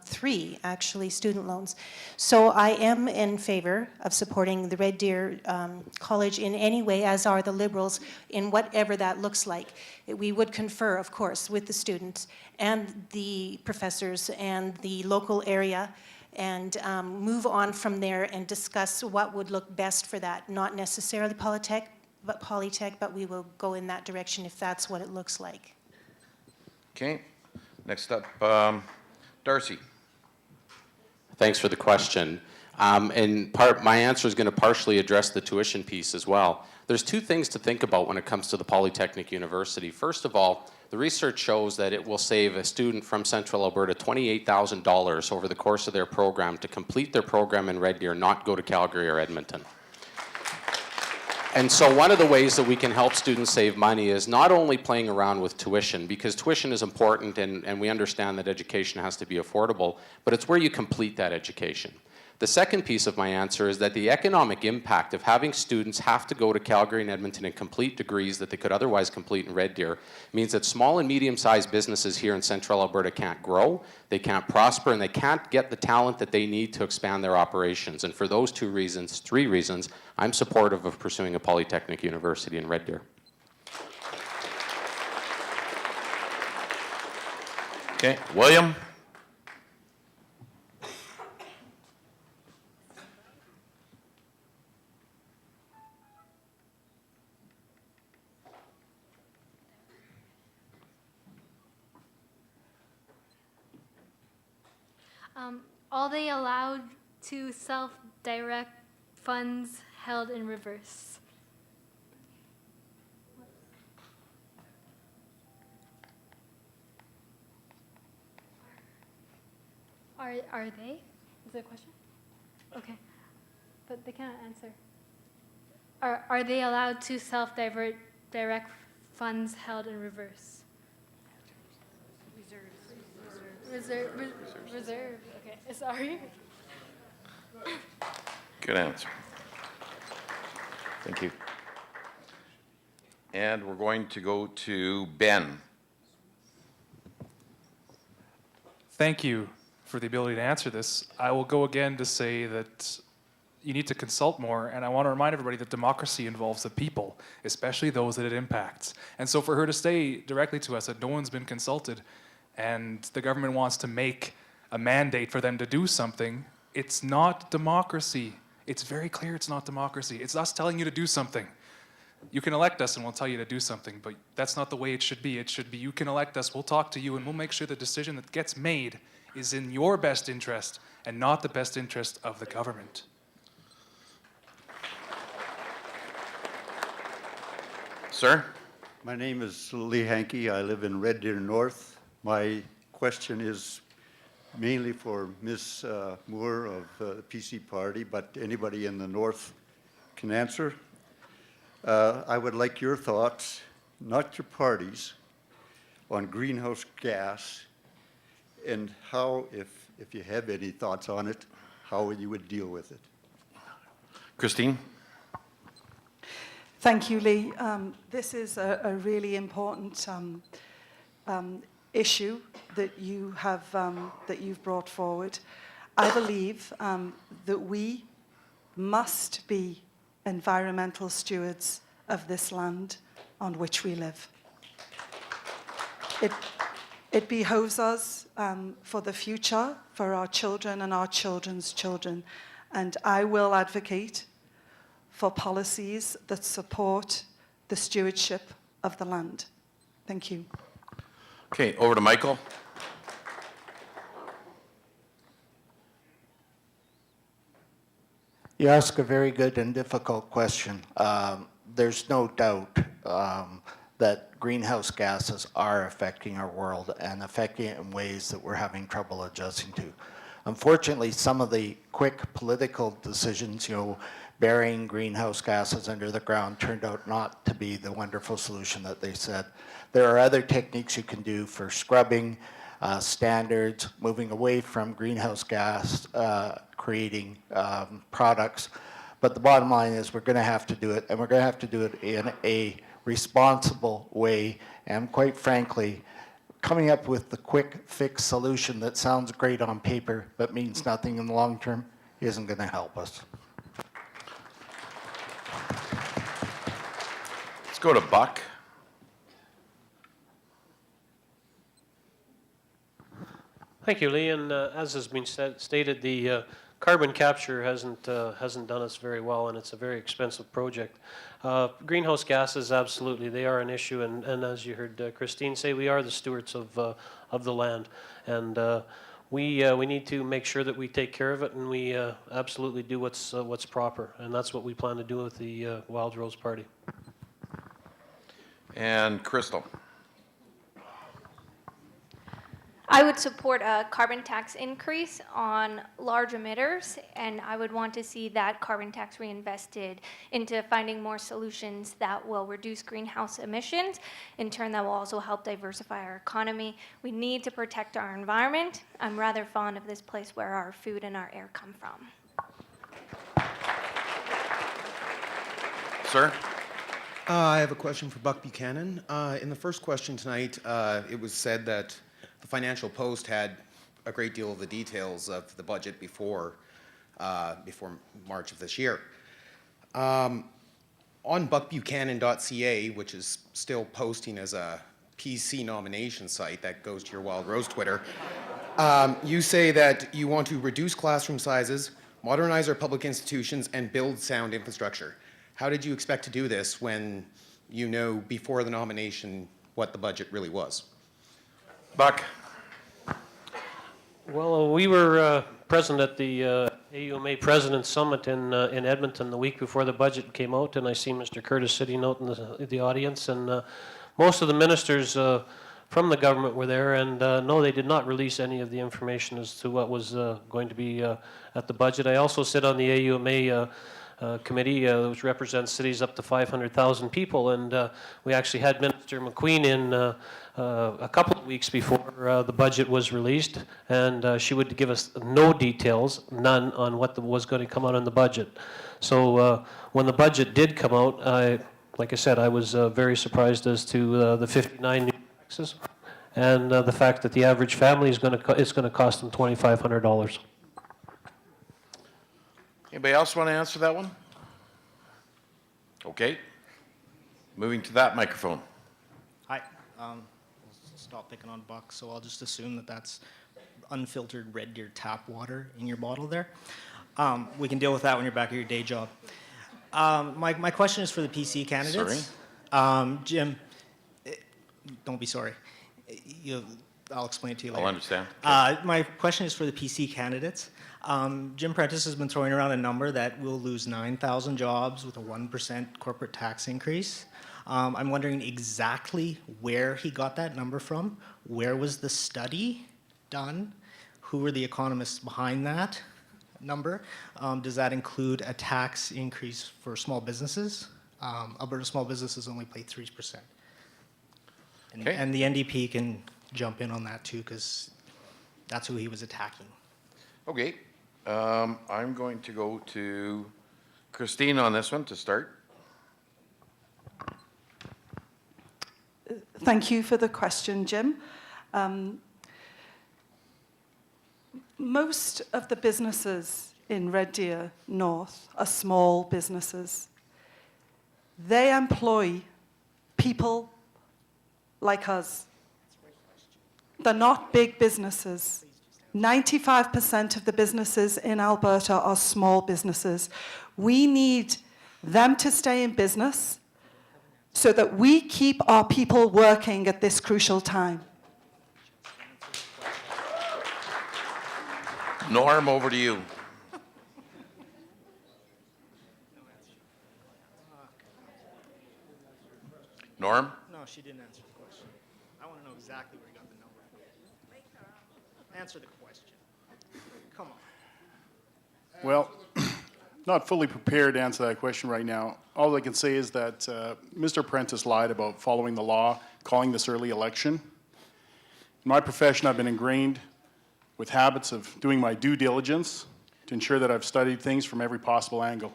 3, actually, student loans. So I am in favor of supporting the Red Deer College in any way, as are the Liberals, in whatever that looks like. We would confer, of course, with the students and the professors and the local area, and move on from there and discuss what would look best for that. Not necessarily Polytech, but we will go in that direction if that's what it looks like. Okay, next up, Darcy. Thanks for the question. My answer is going to partially address the tuition piece as well. There's 2 things to think about when it comes to the Polytechnic University. First of all, the research shows that it will save a student from Central Alberta $28,000 over the course of their program to complete their program in Red Deer, not go to Calgary or Edmonton. And so one of the ways that we can help students save money is not only playing around with tuition, because tuition is important and we understand that education has to be affordable, but it's where you complete that education. The second piece of my answer is that the economic impact of having students have to go to Calgary and Edmonton and complete degrees that they could otherwise complete in Red Deer means that small and medium-sized businesses here in Central Alberta can't grow, they can't prosper, and they can't get the talent that they need to expand their operations. And for those 3 reasons, I'm supportive of pursuing a Polytechnic University in Red Deer. Okay, William. Are they allowed to self-direct funds held in reverse? Are they? Is that a question? Okay, but they cannot answer. Are they allowed to self-direct funds held in reverse? Reserve. Okay, sorry. Good answer. Thank you. And we're going to go to Ben. Thank you for the ability to answer this. I will go again to say that you need to consult more, and I want to remind everybody that democracy involves the people, especially those that it impacts. And so for her to say directly to us that no one's been consulted and the government wants to make a mandate for them to do something, it's not democracy. It's very clear it's not democracy. It's us telling you to do something. You can elect us and we'll tell you to do something, but that's not the way it should be. It should be you can elect us, we'll talk to you, and we'll make sure the decision that gets made is in your best interest and not the best interest of the government. Sir? My name is Lee Hankey. I live in Red Deer North. My question is mainly for Ms. Moore of the PC Party, but anybody in the North can answer. I would like your thoughts, not your party's, on greenhouse gas and how, if you have any thoughts on it, how you would deal with it. Christine? Thank you, Lee. This is a really important issue that you have that you've brought forward. I believe that we must be environmental stewards of this land on which we live. It behoves us for the future, for our children and our children's children, and I will advocate for policies that support the stewardship of the land. Thank you. Okay, over to Michael. You ask a very good and difficult question. There's no doubt that greenhouse gases are affecting our world and affecting it in ways that we're having trouble adjusting to. Unfortunately, some of the quick political decisions, burying greenhouse gases under the ground, turned out not to be the wonderful solution that they said. There are other techniques you can do for scrubbing, standards, moving away from greenhouse gas creating products. But the bottom line is we're going to have to do it, and we're going to have to do it in a responsible way. And quite frankly, coming up with the quick fix solution that sounds great on paper but means nothing in the long term isn't going to help us. Let's go to Buck. Thank you, Lee. And as has been stated, the carbon capture hasn't done us very well, and it's a very expensive project. Greenhouse gases, absolutely, they are an issue, and as you heard Christine say, we are the stewards of the land, and we need to make sure that we take care of it, and we absolutely do what's proper, and that's what we plan to do with the Wild Rose Party. And Crystal. I would support a carbon tax increase on large emitters, and I would want to see that carbon tax reinvested into finding more solutions that will reduce greenhouse emissions. In turn, that will also help diversify our economy. We need to protect our environment. I'm rather fond of this place where our food and our air come from. Sir? I have a question for Buck Buchanan. In the first question tonight, it was said that the Financial Post had a great deal of the details of the budget before March of this year. On buckbuchanan.ca, which is still posting as a PC nomination site that goes to your Wild Rose Twitter, you say that you want to reduce classroom sizes, modernize our public institutions, and build sound infrastructure. How did you expect to do this when you know before the nomination what the budget really was? Buck. Well, we were present at the AUMA President's Summit in Edmonton the week before the budget came out, and I see Mr. Curtis sitting out in the audience, and most of the ministers from the government were there, and no, they did not release any of the information as to what was going to be at the budget. I also sit on the AUMA committee, which represents cities up to 500,000 people, and we actually had Minister McQueen in a couple of weeks before the budget was released, and she would give us no details, none, on what was going to come out in the budget. So when the budget did come out, like I said, I was very surprised as to the 59 new taxes, and the fact that the average family is going to cost them $2,500. Anybody else want to answer that one? Okay. Moving to that microphone. Hi. We'll stop picking on Buck, so I'll just assume that that's unfiltered Red Deer tap water in your bottle there. We can deal with that when you're back at your day job. My question is for the PC candidates. Sorry? Jim, don't be sorry. I'll explain it to you later. I'll understand. My question is for the PC candidates. Jim Prentice has been throwing around a number that will lose 9,000 jobs with a 1% corporate tax increase. I'm wondering exactly where he got that number from. Where was the study done? Who were the economists behind that number? Does that include a tax increase for small businesses? Alberta small businesses only pay 3%. Okay. And the NDP can jump in on that too, because that's who he was attacking. Okay. I'm going to go to Christine on this one to start. Thank you for the question, Jim. Most of the businesses in Red Deer North are small businesses. They employ people like us. They're not big businesses. 95% of the businesses in Alberta are small businesses. We need them to stay in business so that we keep our people working at this crucial time. Norm, over to you. Norm? No, she didn't answer the question. I want to know exactly where you got the number from. Answer the question. Come on. Well, not fully prepared to answer that question right now. All I can say is that Mr. Prentice lied about following the law, calling this early election. In my profession, I've been ingrained with habits of doing my due diligence to ensure that I've studied things from every possible angle.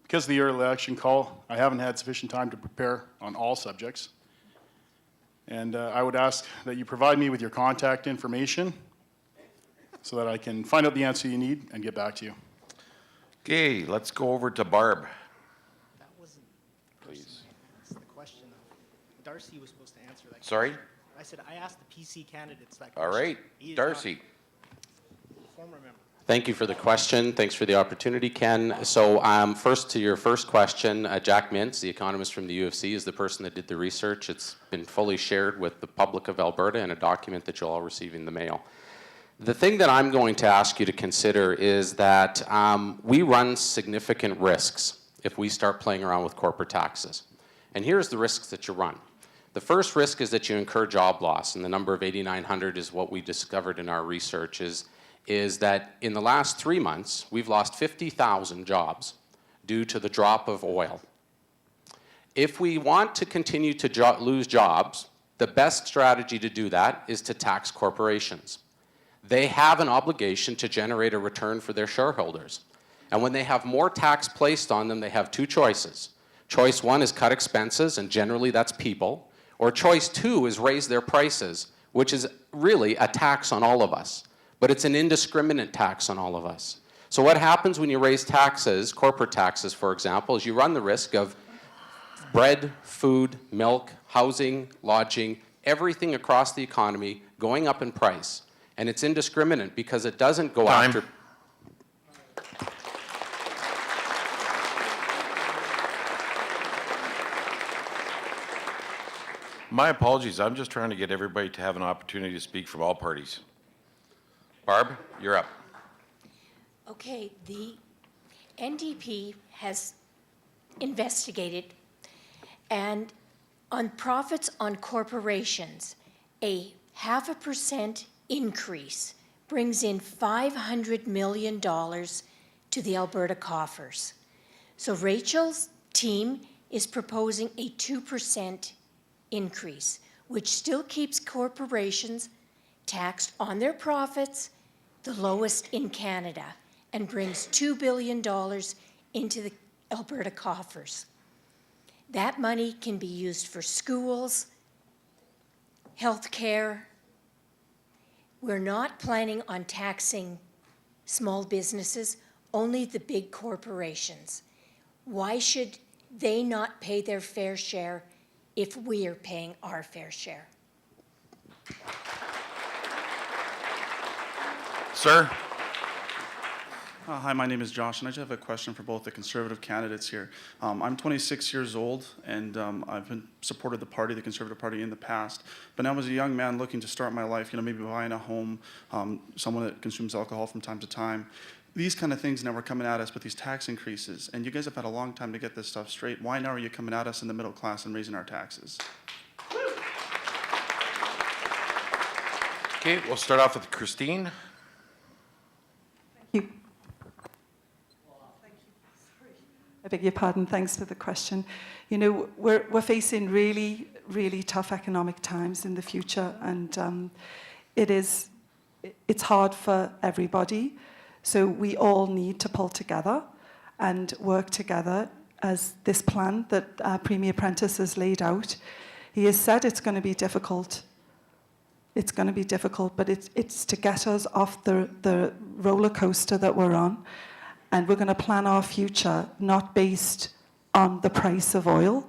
Because of the early election call, I haven't had sufficient time to prepare on all subjects. And I would ask that you provide me with your contact information so that I can find out the answer you need and get back to you. Okay, let's go over to Barb. That wasn't Please. That's the question. Darcy was supposed to answer that. Sorry? question. I said I asked the PC candidates that All question. right, He is Darcy. not a former member. Thank you for the question. Thanks for the opportunity, Ken. So first to your first question, Jack Mintz, the economist from the U of C, is the person that did the research. It's been fully shared with the public of Alberta in a document that you'll all receive in the mail. The thing that I'm going to ask you to consider is that we run significant risks if we start playing around with corporate taxes. And here's the risks that you run. The first risk is that you incur job loss, and the number of 8,900 is what we discovered in our research, is that in the last 3 months, we've lost 50,000 jobs due to the drop of oil. If we want to continue to lose jobs, the best strategy to do that is to tax corporations. They have an obligation to generate a return for their shareholders. And when they have more tax placed on them, they have two choices. Choice one is cut expenses, and generally that's people. Or choice two is raise their prices, which is really a tax on all of us. But it's an indiscriminate tax on all of us. So what happens when you raise taxes, corporate taxes, for example, is you run the risk of bread, food, milk, housing, lodging, everything across the economy going up in price. And it's indiscriminate because it doesn't go Time. after... My apologies, I'm just trying to get everybody to have an opportunity to speak from all parties. Barb, you're up. Okay, the NDP has investigated, and on profits on corporations, a 0.5% increase brings in $500 million to the Alberta coffers. So Rachel's team is proposing a 2% increase, which still keeps corporations taxed on their profits, the lowest in Canada, and brings $2 billion into the Alberta coffers. That money can be used for schools, healthcare. We're not planning on taxing small businesses, only the big corporations. Why should they not pay their fair share if we are paying our fair share? Sir? Hi, my name is Josh, and I just have a question for both the Conservative candidates here. I'm 26 years old, and I've supported the party, the Conservative Party, in the past. But now, as a young man looking to start my life, maybe buying a home, someone that consumes alcohol from time to time, these kind of things now are coming at us with these tax increases. And you guys have had a long time to get this stuff straight. Why now are you coming at us in the middle class and raising our taxes? Okay, we'll start off with Christine. I beg your pardon, thanks for the question. You know, we're facing really, really tough economic times in the future, and it's hard for everybody. So we all need to pull together and work together as this plan that Premier Prentice has laid out. He has said it's going to be difficult. It's going to be difficult, but it's to get us off the roller coaster that we're on. And we're going to plan our future not based on the price of oil,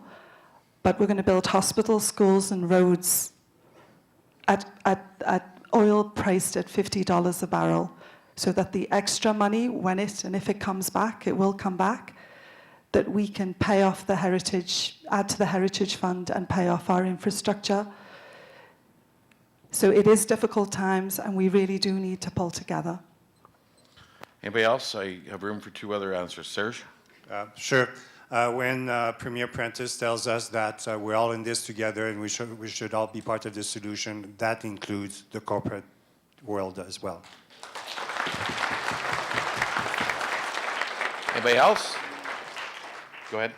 but we're going to build hospitals, schools, and roads at oil priced at $50 a barrel, so that the extra money, when it and if it comes back, it will come back, that we can pay off the heritage, add to the heritage fund, and pay off our infrastructure. So it is difficult times, and we really do need to pull together. Anybody else? I have room for two other answers. Serge? Sure. when Premier Prentice tells us that we're all in this together and we should all be part of the solution. That includes the corporate world as well. Anybody else? Go ahead.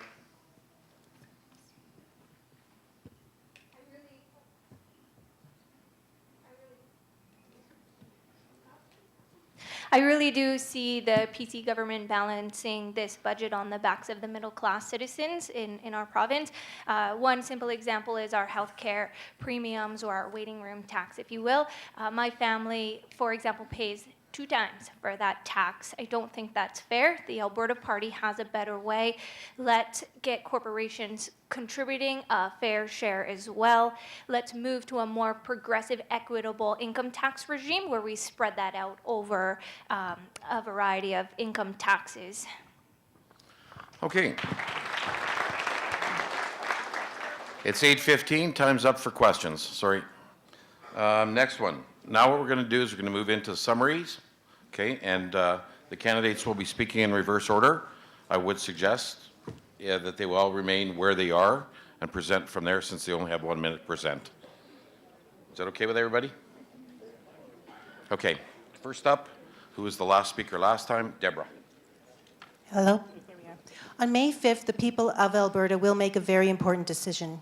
I really do see the PC government balancing this budget on the backs of the middle-class citizens in our province. One simple example is our healthcare premiums, or our waiting room tax, if you will. My family, for example, pays 2 times for that tax. I don't think that's fair. The Alberta Party has a better way. Let's get corporations contributing a fair share as well. Let's move to a more progressive, equitable income tax regime where we spread that out over a variety of income taxes. Okay. It's 8:15. Time's up for questions. Sorry. Next one. Now what we're going to do is we're going to move into summaries. Okay, and the candidates will be speaking in reverse order. I would suggest that they will all remain where they are and present from there, since they only have 1 minute to present. Is that okay with everybody? Okay, first up, who was the last speaker last time? Deborah. Hello. On May 5th, the people of Alberta will make a very important decision.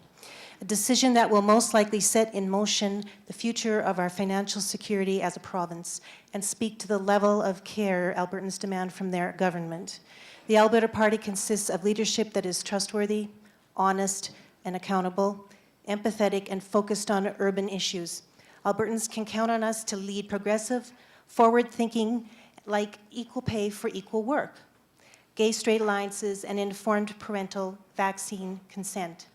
A decision that will most likely set in motion the future of our financial security as a province and speak to the level of care Albertans demand from their government. The Alberta Party consists of leadership that is trustworthy, honest, and accountable, empathetic, and focused on urban issues. Albertans can count on us to lead progressive, forward-thinking, like equal pay for equal work, gay-straight alliances, and informed parental vaccine consent.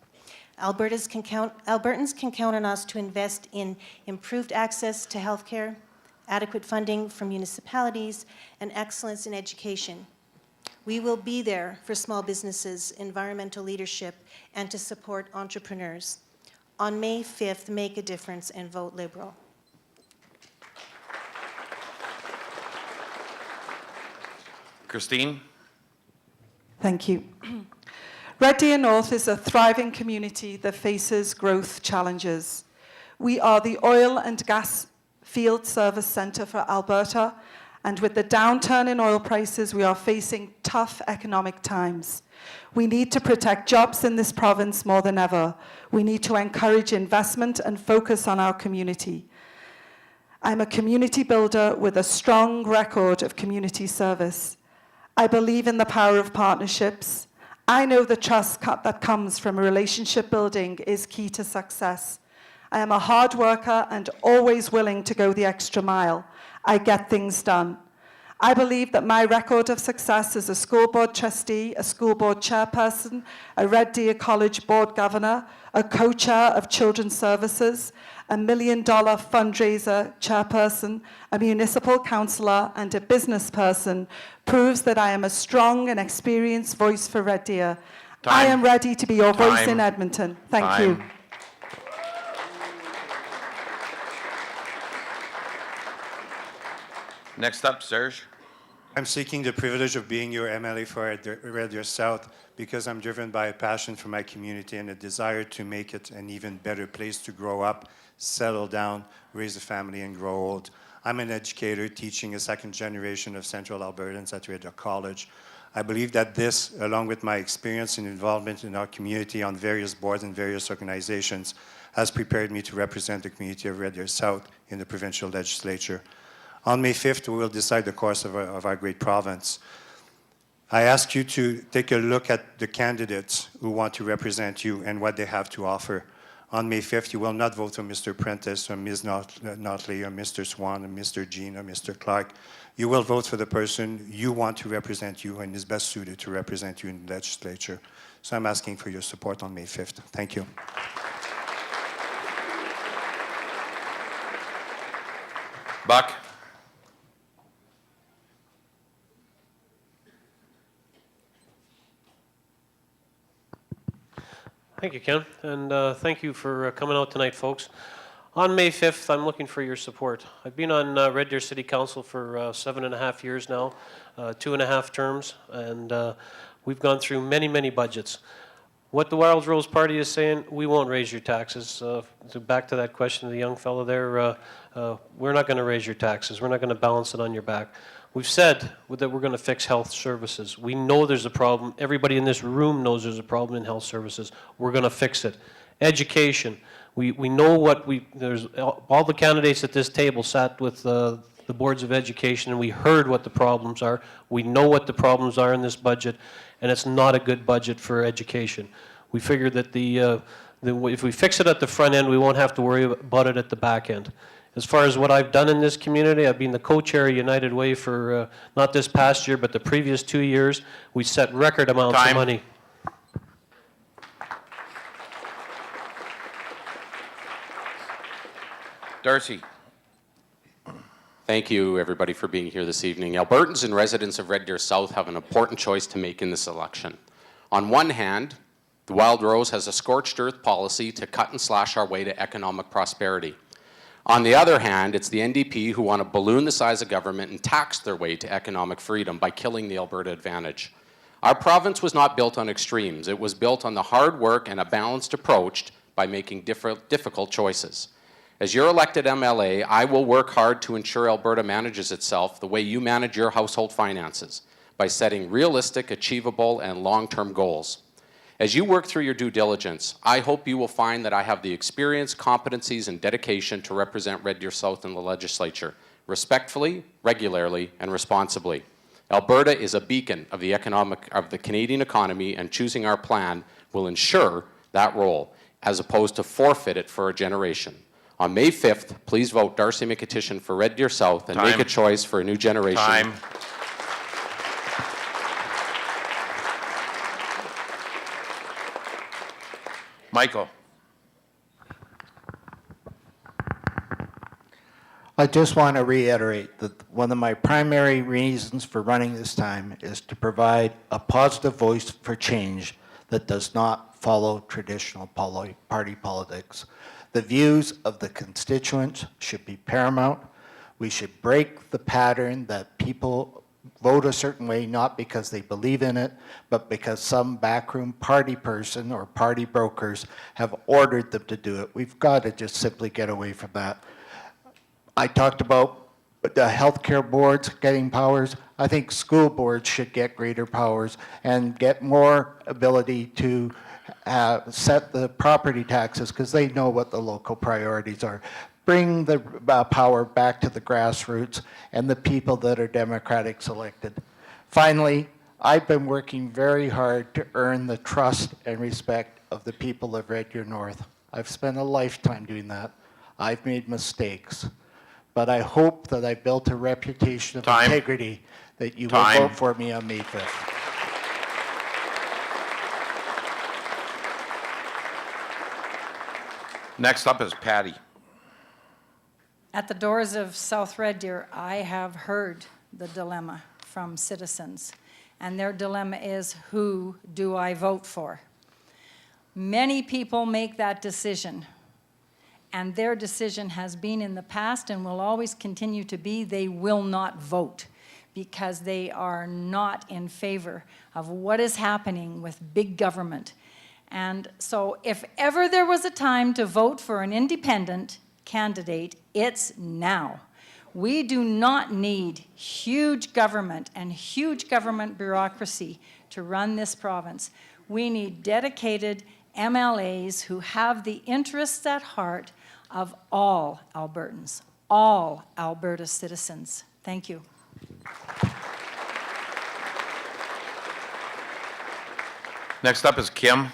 Albertans can count on us to invest in improved access to healthcare, adequate funding for municipalities, and excellence in education. We will be there for small businesses, environmental leadership, and to support entrepreneurs. On May 5th, make a difference and vote Liberal. Christine? Thank you. Red Deer North is a thriving community that faces growth challenges. We are the oil and gas field service centre for Alberta, and with the downturn in oil prices, we are facing tough economic times. We need to protect jobs in this province more than ever. We need to encourage investment and focus on our community. I'm a community builder with a strong record of community service. I believe in the power of partnerships. I know the trust that comes from relationship building is key to success. I am a hard worker and always willing to go the extra mile. I get things done. I believe that my record of success as a school board trustee, a school board chairperson, a Red Deer College board governor, a co-chair of children's services, a $1 million fundraiser chairperson, a municipal councillor, and a business person proves that I am a strong and experienced voice for Red Deer. I am ready to be your voice in Edmonton. Thank you. Next up, Serge. I'm seeking the privilege of being your MLA for Red Deer South because I'm driven by a passion for my community and a desire to make it an even better place to grow up, settle down, raise a family, and grow old. I'm an educator teaching a second generation of Central Albertans at Red Deer College. I believe that this, along with my experience and involvement in our community on various boards and various organizations, has prepared me to represent the community of Red Deer South in the provincial legislature. On May 5th, we will decide the course of our great province. I ask you to take a look at the candidates who want to represent you and what they have to offer. On May 5th, you will not vote for Mr. Prentice or Ms. Notley or Mr. Swan or Mr. Jean or Mr. Clark. You will vote for the person you want to represent you and is best suited to represent you in the legislature. So I'm asking for your support on May 5th. Thank you. Buck. Thank you, Ken, and thank you for coming out tonight, folks. On May 5th, I'm looking for your support. I've been on Red Deer City Council for 7.5 years now, 2.5 terms, and We've gone through many, many budgets. What the Wild Rose Party is saying, we won't raise your taxes. So back to that question of the young fellow there, we're not going to raise your taxes. We're not going to balance it on your back. We've said that we're going to fix health services. We know there's a problem. Everybody in this room knows there's a problem in health services. We're going to fix it. Education. We know there's all the candidates at this table sat with the boards of education, and we heard what the problems are. We know what the problems are in this budget, and it's not a good budget for education. We figured that if we fix it at the front end, we won't have to worry about it at the back end. As far as what I've done in this community, I've been the co-chair of United Way for not this past year, but the previous 2 years. We set record amounts of money. Darcy. Thank you, everybody, for being here this evening. Albertans and residents of Red Deer South have an important choice to make in this election. On one hand, the Wild Rose has a scorched earth policy to cut and slash our way to economic prosperity. On the other hand, it's the NDP who want to balloon the size of government and tax their way to economic freedom by killing the Alberta advantage. Our province was not built on extremes. It was built on the hard work and a balanced approach by making difficult choices. As your elected MLA, I will work hard to ensure Alberta manages itself the way you manage your household finances, by setting realistic, achievable, and long-term goals. As you work through your due diligence, I hope you will find that I have the experience, competencies, and dedication to represent Red Deer South in the legislature, respectfully, regularly, and responsibly. Alberta is a beacon of the Canadian economy, and choosing our plan will ensure that role, as opposed to forfeit it for a generation. On May 5th, please vote Darcy McEtitian for Red Deer South and make a choice for a new generation. Time. Michael. I just want to reiterate that one of my primary reasons for running this time is to provide a positive voice for change that does not follow traditional party politics. The views of the constituents should be paramount. We should break the pattern that people vote a certain way not because they believe in it, but because some backroom party person or party brokers have ordered them to do it. We've got to just simply get away from that. I talked about the healthcare boards getting powers. I think school boards should get greater powers and get more ability to set the property taxes because they know what the local priorities are. Bring the power back to the grassroots and the people that are democratic selected. Finally, I've been working very hard to earn the trust and respect of the people of Red Deer North. I've spent a lifetime doing that. I've made mistakes. But I hope that I built a reputation of integrity that you will vote for me on May 5th. Next up is Patty. At the doors of South Red Deer, I have heard the dilemma from citizens, and their dilemma is, who do I vote for? Many people make that decision, and their decision has been in the past and will always continue to be, they will not vote because they are not in favor of what is happening with big government. And so if ever there was a time to vote for an independent candidate, it's now. We do not need huge government and huge government bureaucracy to run this province. We need dedicated MLAs who have the interests at heart of all Albertans, all Alberta citizens. Thank you. Next up is Kim.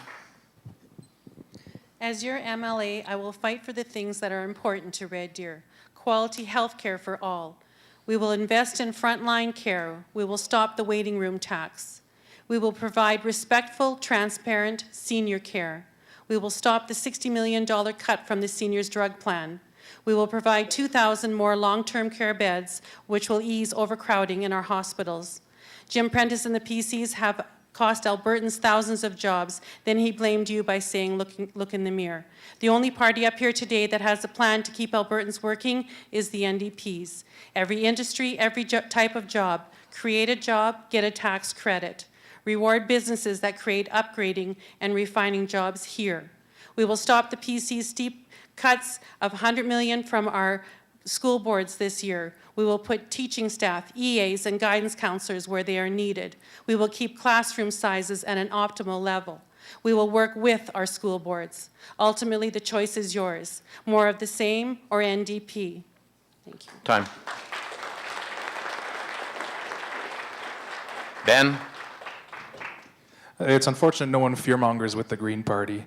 As your MLA, I will fight for the things that are important to Red Deer. Quality health care for all. We will invest in frontline care. We will stop the waiting room tax. We will provide respectful, transparent senior care. We will stop the $60 million cut from the seniors' drug plan. We will provide 2,000 more long-term care beds, which will ease overcrowding in our hospitals. Jim Prentice and the PCs have cost Albertans thousands of jobs. Then he blamed you by saying, look in the mirror. The only party up here today that has a plan to keep Albertans working is the NDPs. Every industry, every type of job, create a job, get a tax credit. reward businesses that create upgrading and refining jobs here. We will stop the PC's steep cuts of $100 million from our school boards this year. We will put teaching staff, EAs, and guidance counselors where they are needed. We will keep classroom sizes at an optimal level. We will work with our school boards. Ultimately, the choice is yours. More of the same or NDP. Thank you. Time. Ben? It's unfortunate no one fearmongers with the Green Party.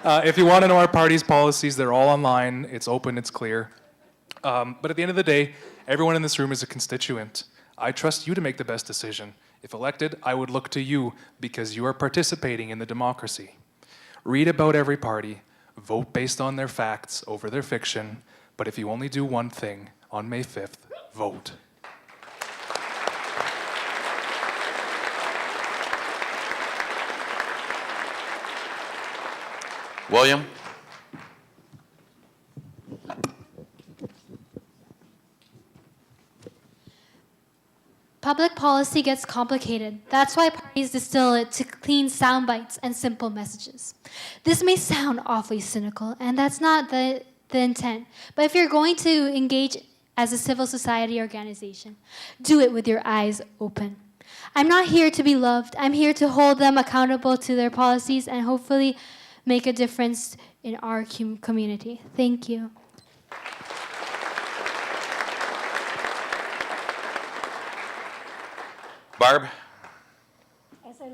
If you want to know our party's policies, they're all online. It's open, it's clear. But at the end of the day, everyone in this room is a constituent. I trust you to make the best decision. If elected, I would look to you because you are participating in the democracy. Read about every party, vote based on their facts over their fiction, but if you only do one thing, on May 5th, vote. William? Public policy gets complicated. That's why parties distill it to clean sound bites and simple messages. This may sound awfully cynical, and that's not the intent. But if you're going to engage as a civil society organization, do it with your eyes open. I'm not here to be loved. I'm here to hold them accountable to their policies and hopefully make a difference in our community. Thank you. Barb? As I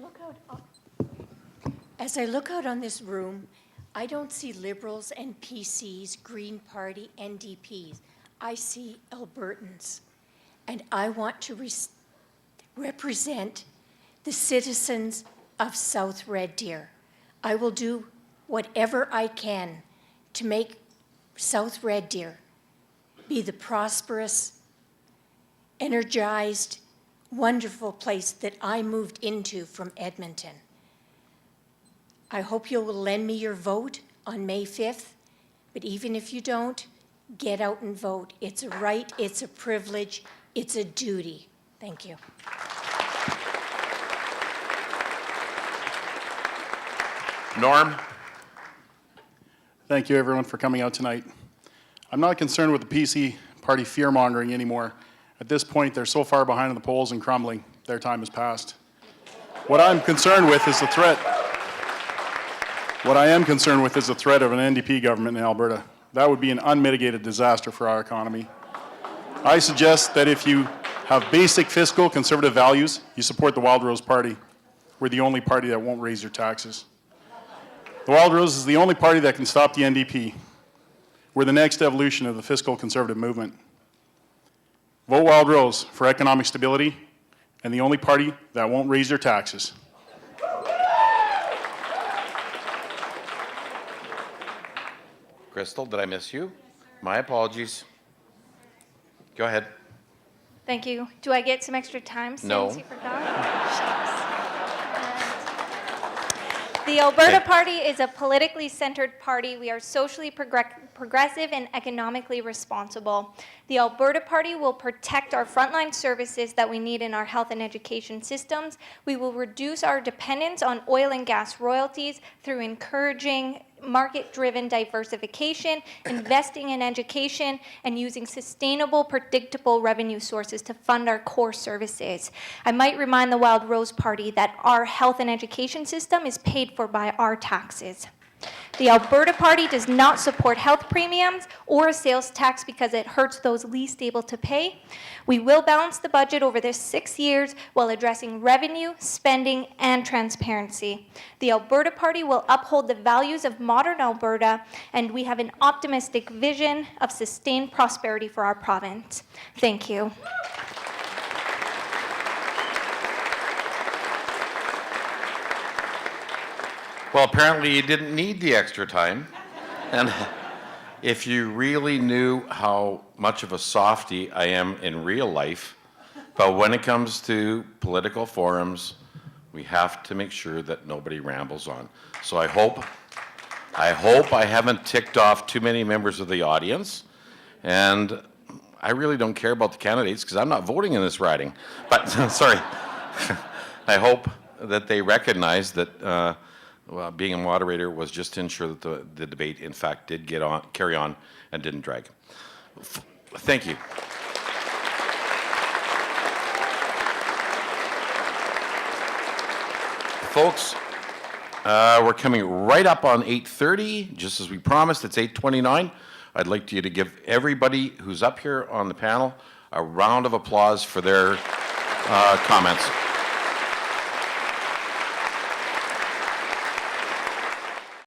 look out on this room, I don't see Liberals and PCs, Green Party, NDPs. I see Albertans. And I want to represent the citizens of South Red Deer. I will do whatever I can to make South Red Deer be the prosperous, energized, wonderful place that I moved into from Edmonton. I hope you will lend me your vote on May 5th, but even if you don't, get out and vote. It's a right, it's a privilege, it's a duty. Thank you. Norm? Thank you, everyone, for coming out tonight. I'm not concerned with the PC party fear-mongering anymore. At this point, they're so far behind in the polls and crumbling, their time has passed. What I'm concerned with is the threat. What I am concerned with is the threat of an NDP government in Alberta. That would be an unmitigated disaster for our economy. I suggest that if you have basic fiscal conservative values, you support the Wild Rose Party. We're the only party that won't raise your taxes. The Wild Rose is the only party that can stop the NDP. We're the next evolution of the fiscal conservative movement. Vote Wild Rose for economic stability and the only party that won't raise your taxes. Crystal, did I miss you? My apologies. Go ahead. Thank you. Do I get some extra time since No. you forgot? The Alberta Party is a politically centered party. We are socially progressive and economically responsible. The Alberta Party will protect our frontline services that we need in our health and education systems. We will reduce our dependence on oil and gas royalties through encouraging market-driven diversification, investing in education, and using sustainable, predictable revenue sources to fund our core services. I might remind the Wild Rose Party that our health and education system is paid for by our taxes. The Alberta Party does not support health premiums or a sales tax because it hurts those least able to pay. We will balance the budget over the 6 years while addressing revenue, spending, and transparency. The Alberta Party will uphold the values of modern Alberta, and we have an optimistic vision of sustained prosperity for our province. Thank you. Well, apparently you didn't need the extra time. And if you really knew how much of a softie I am in real life, but when it comes to political forums, we have to make sure that nobody rambles on. So I hope I haven't ticked off too many members of the audience. And I really don't care about the candidates because I'm not voting in this riding. But sorry. I hope that they recognize that well, being a moderator was just to ensure that the debate, in fact, did carry on and didn't drag. Thank you. Folks, we're coming right up on 8:30, just as we promised. It's 8:29. I'd like you to give everybody who's up here on the panel a round of applause for their comments.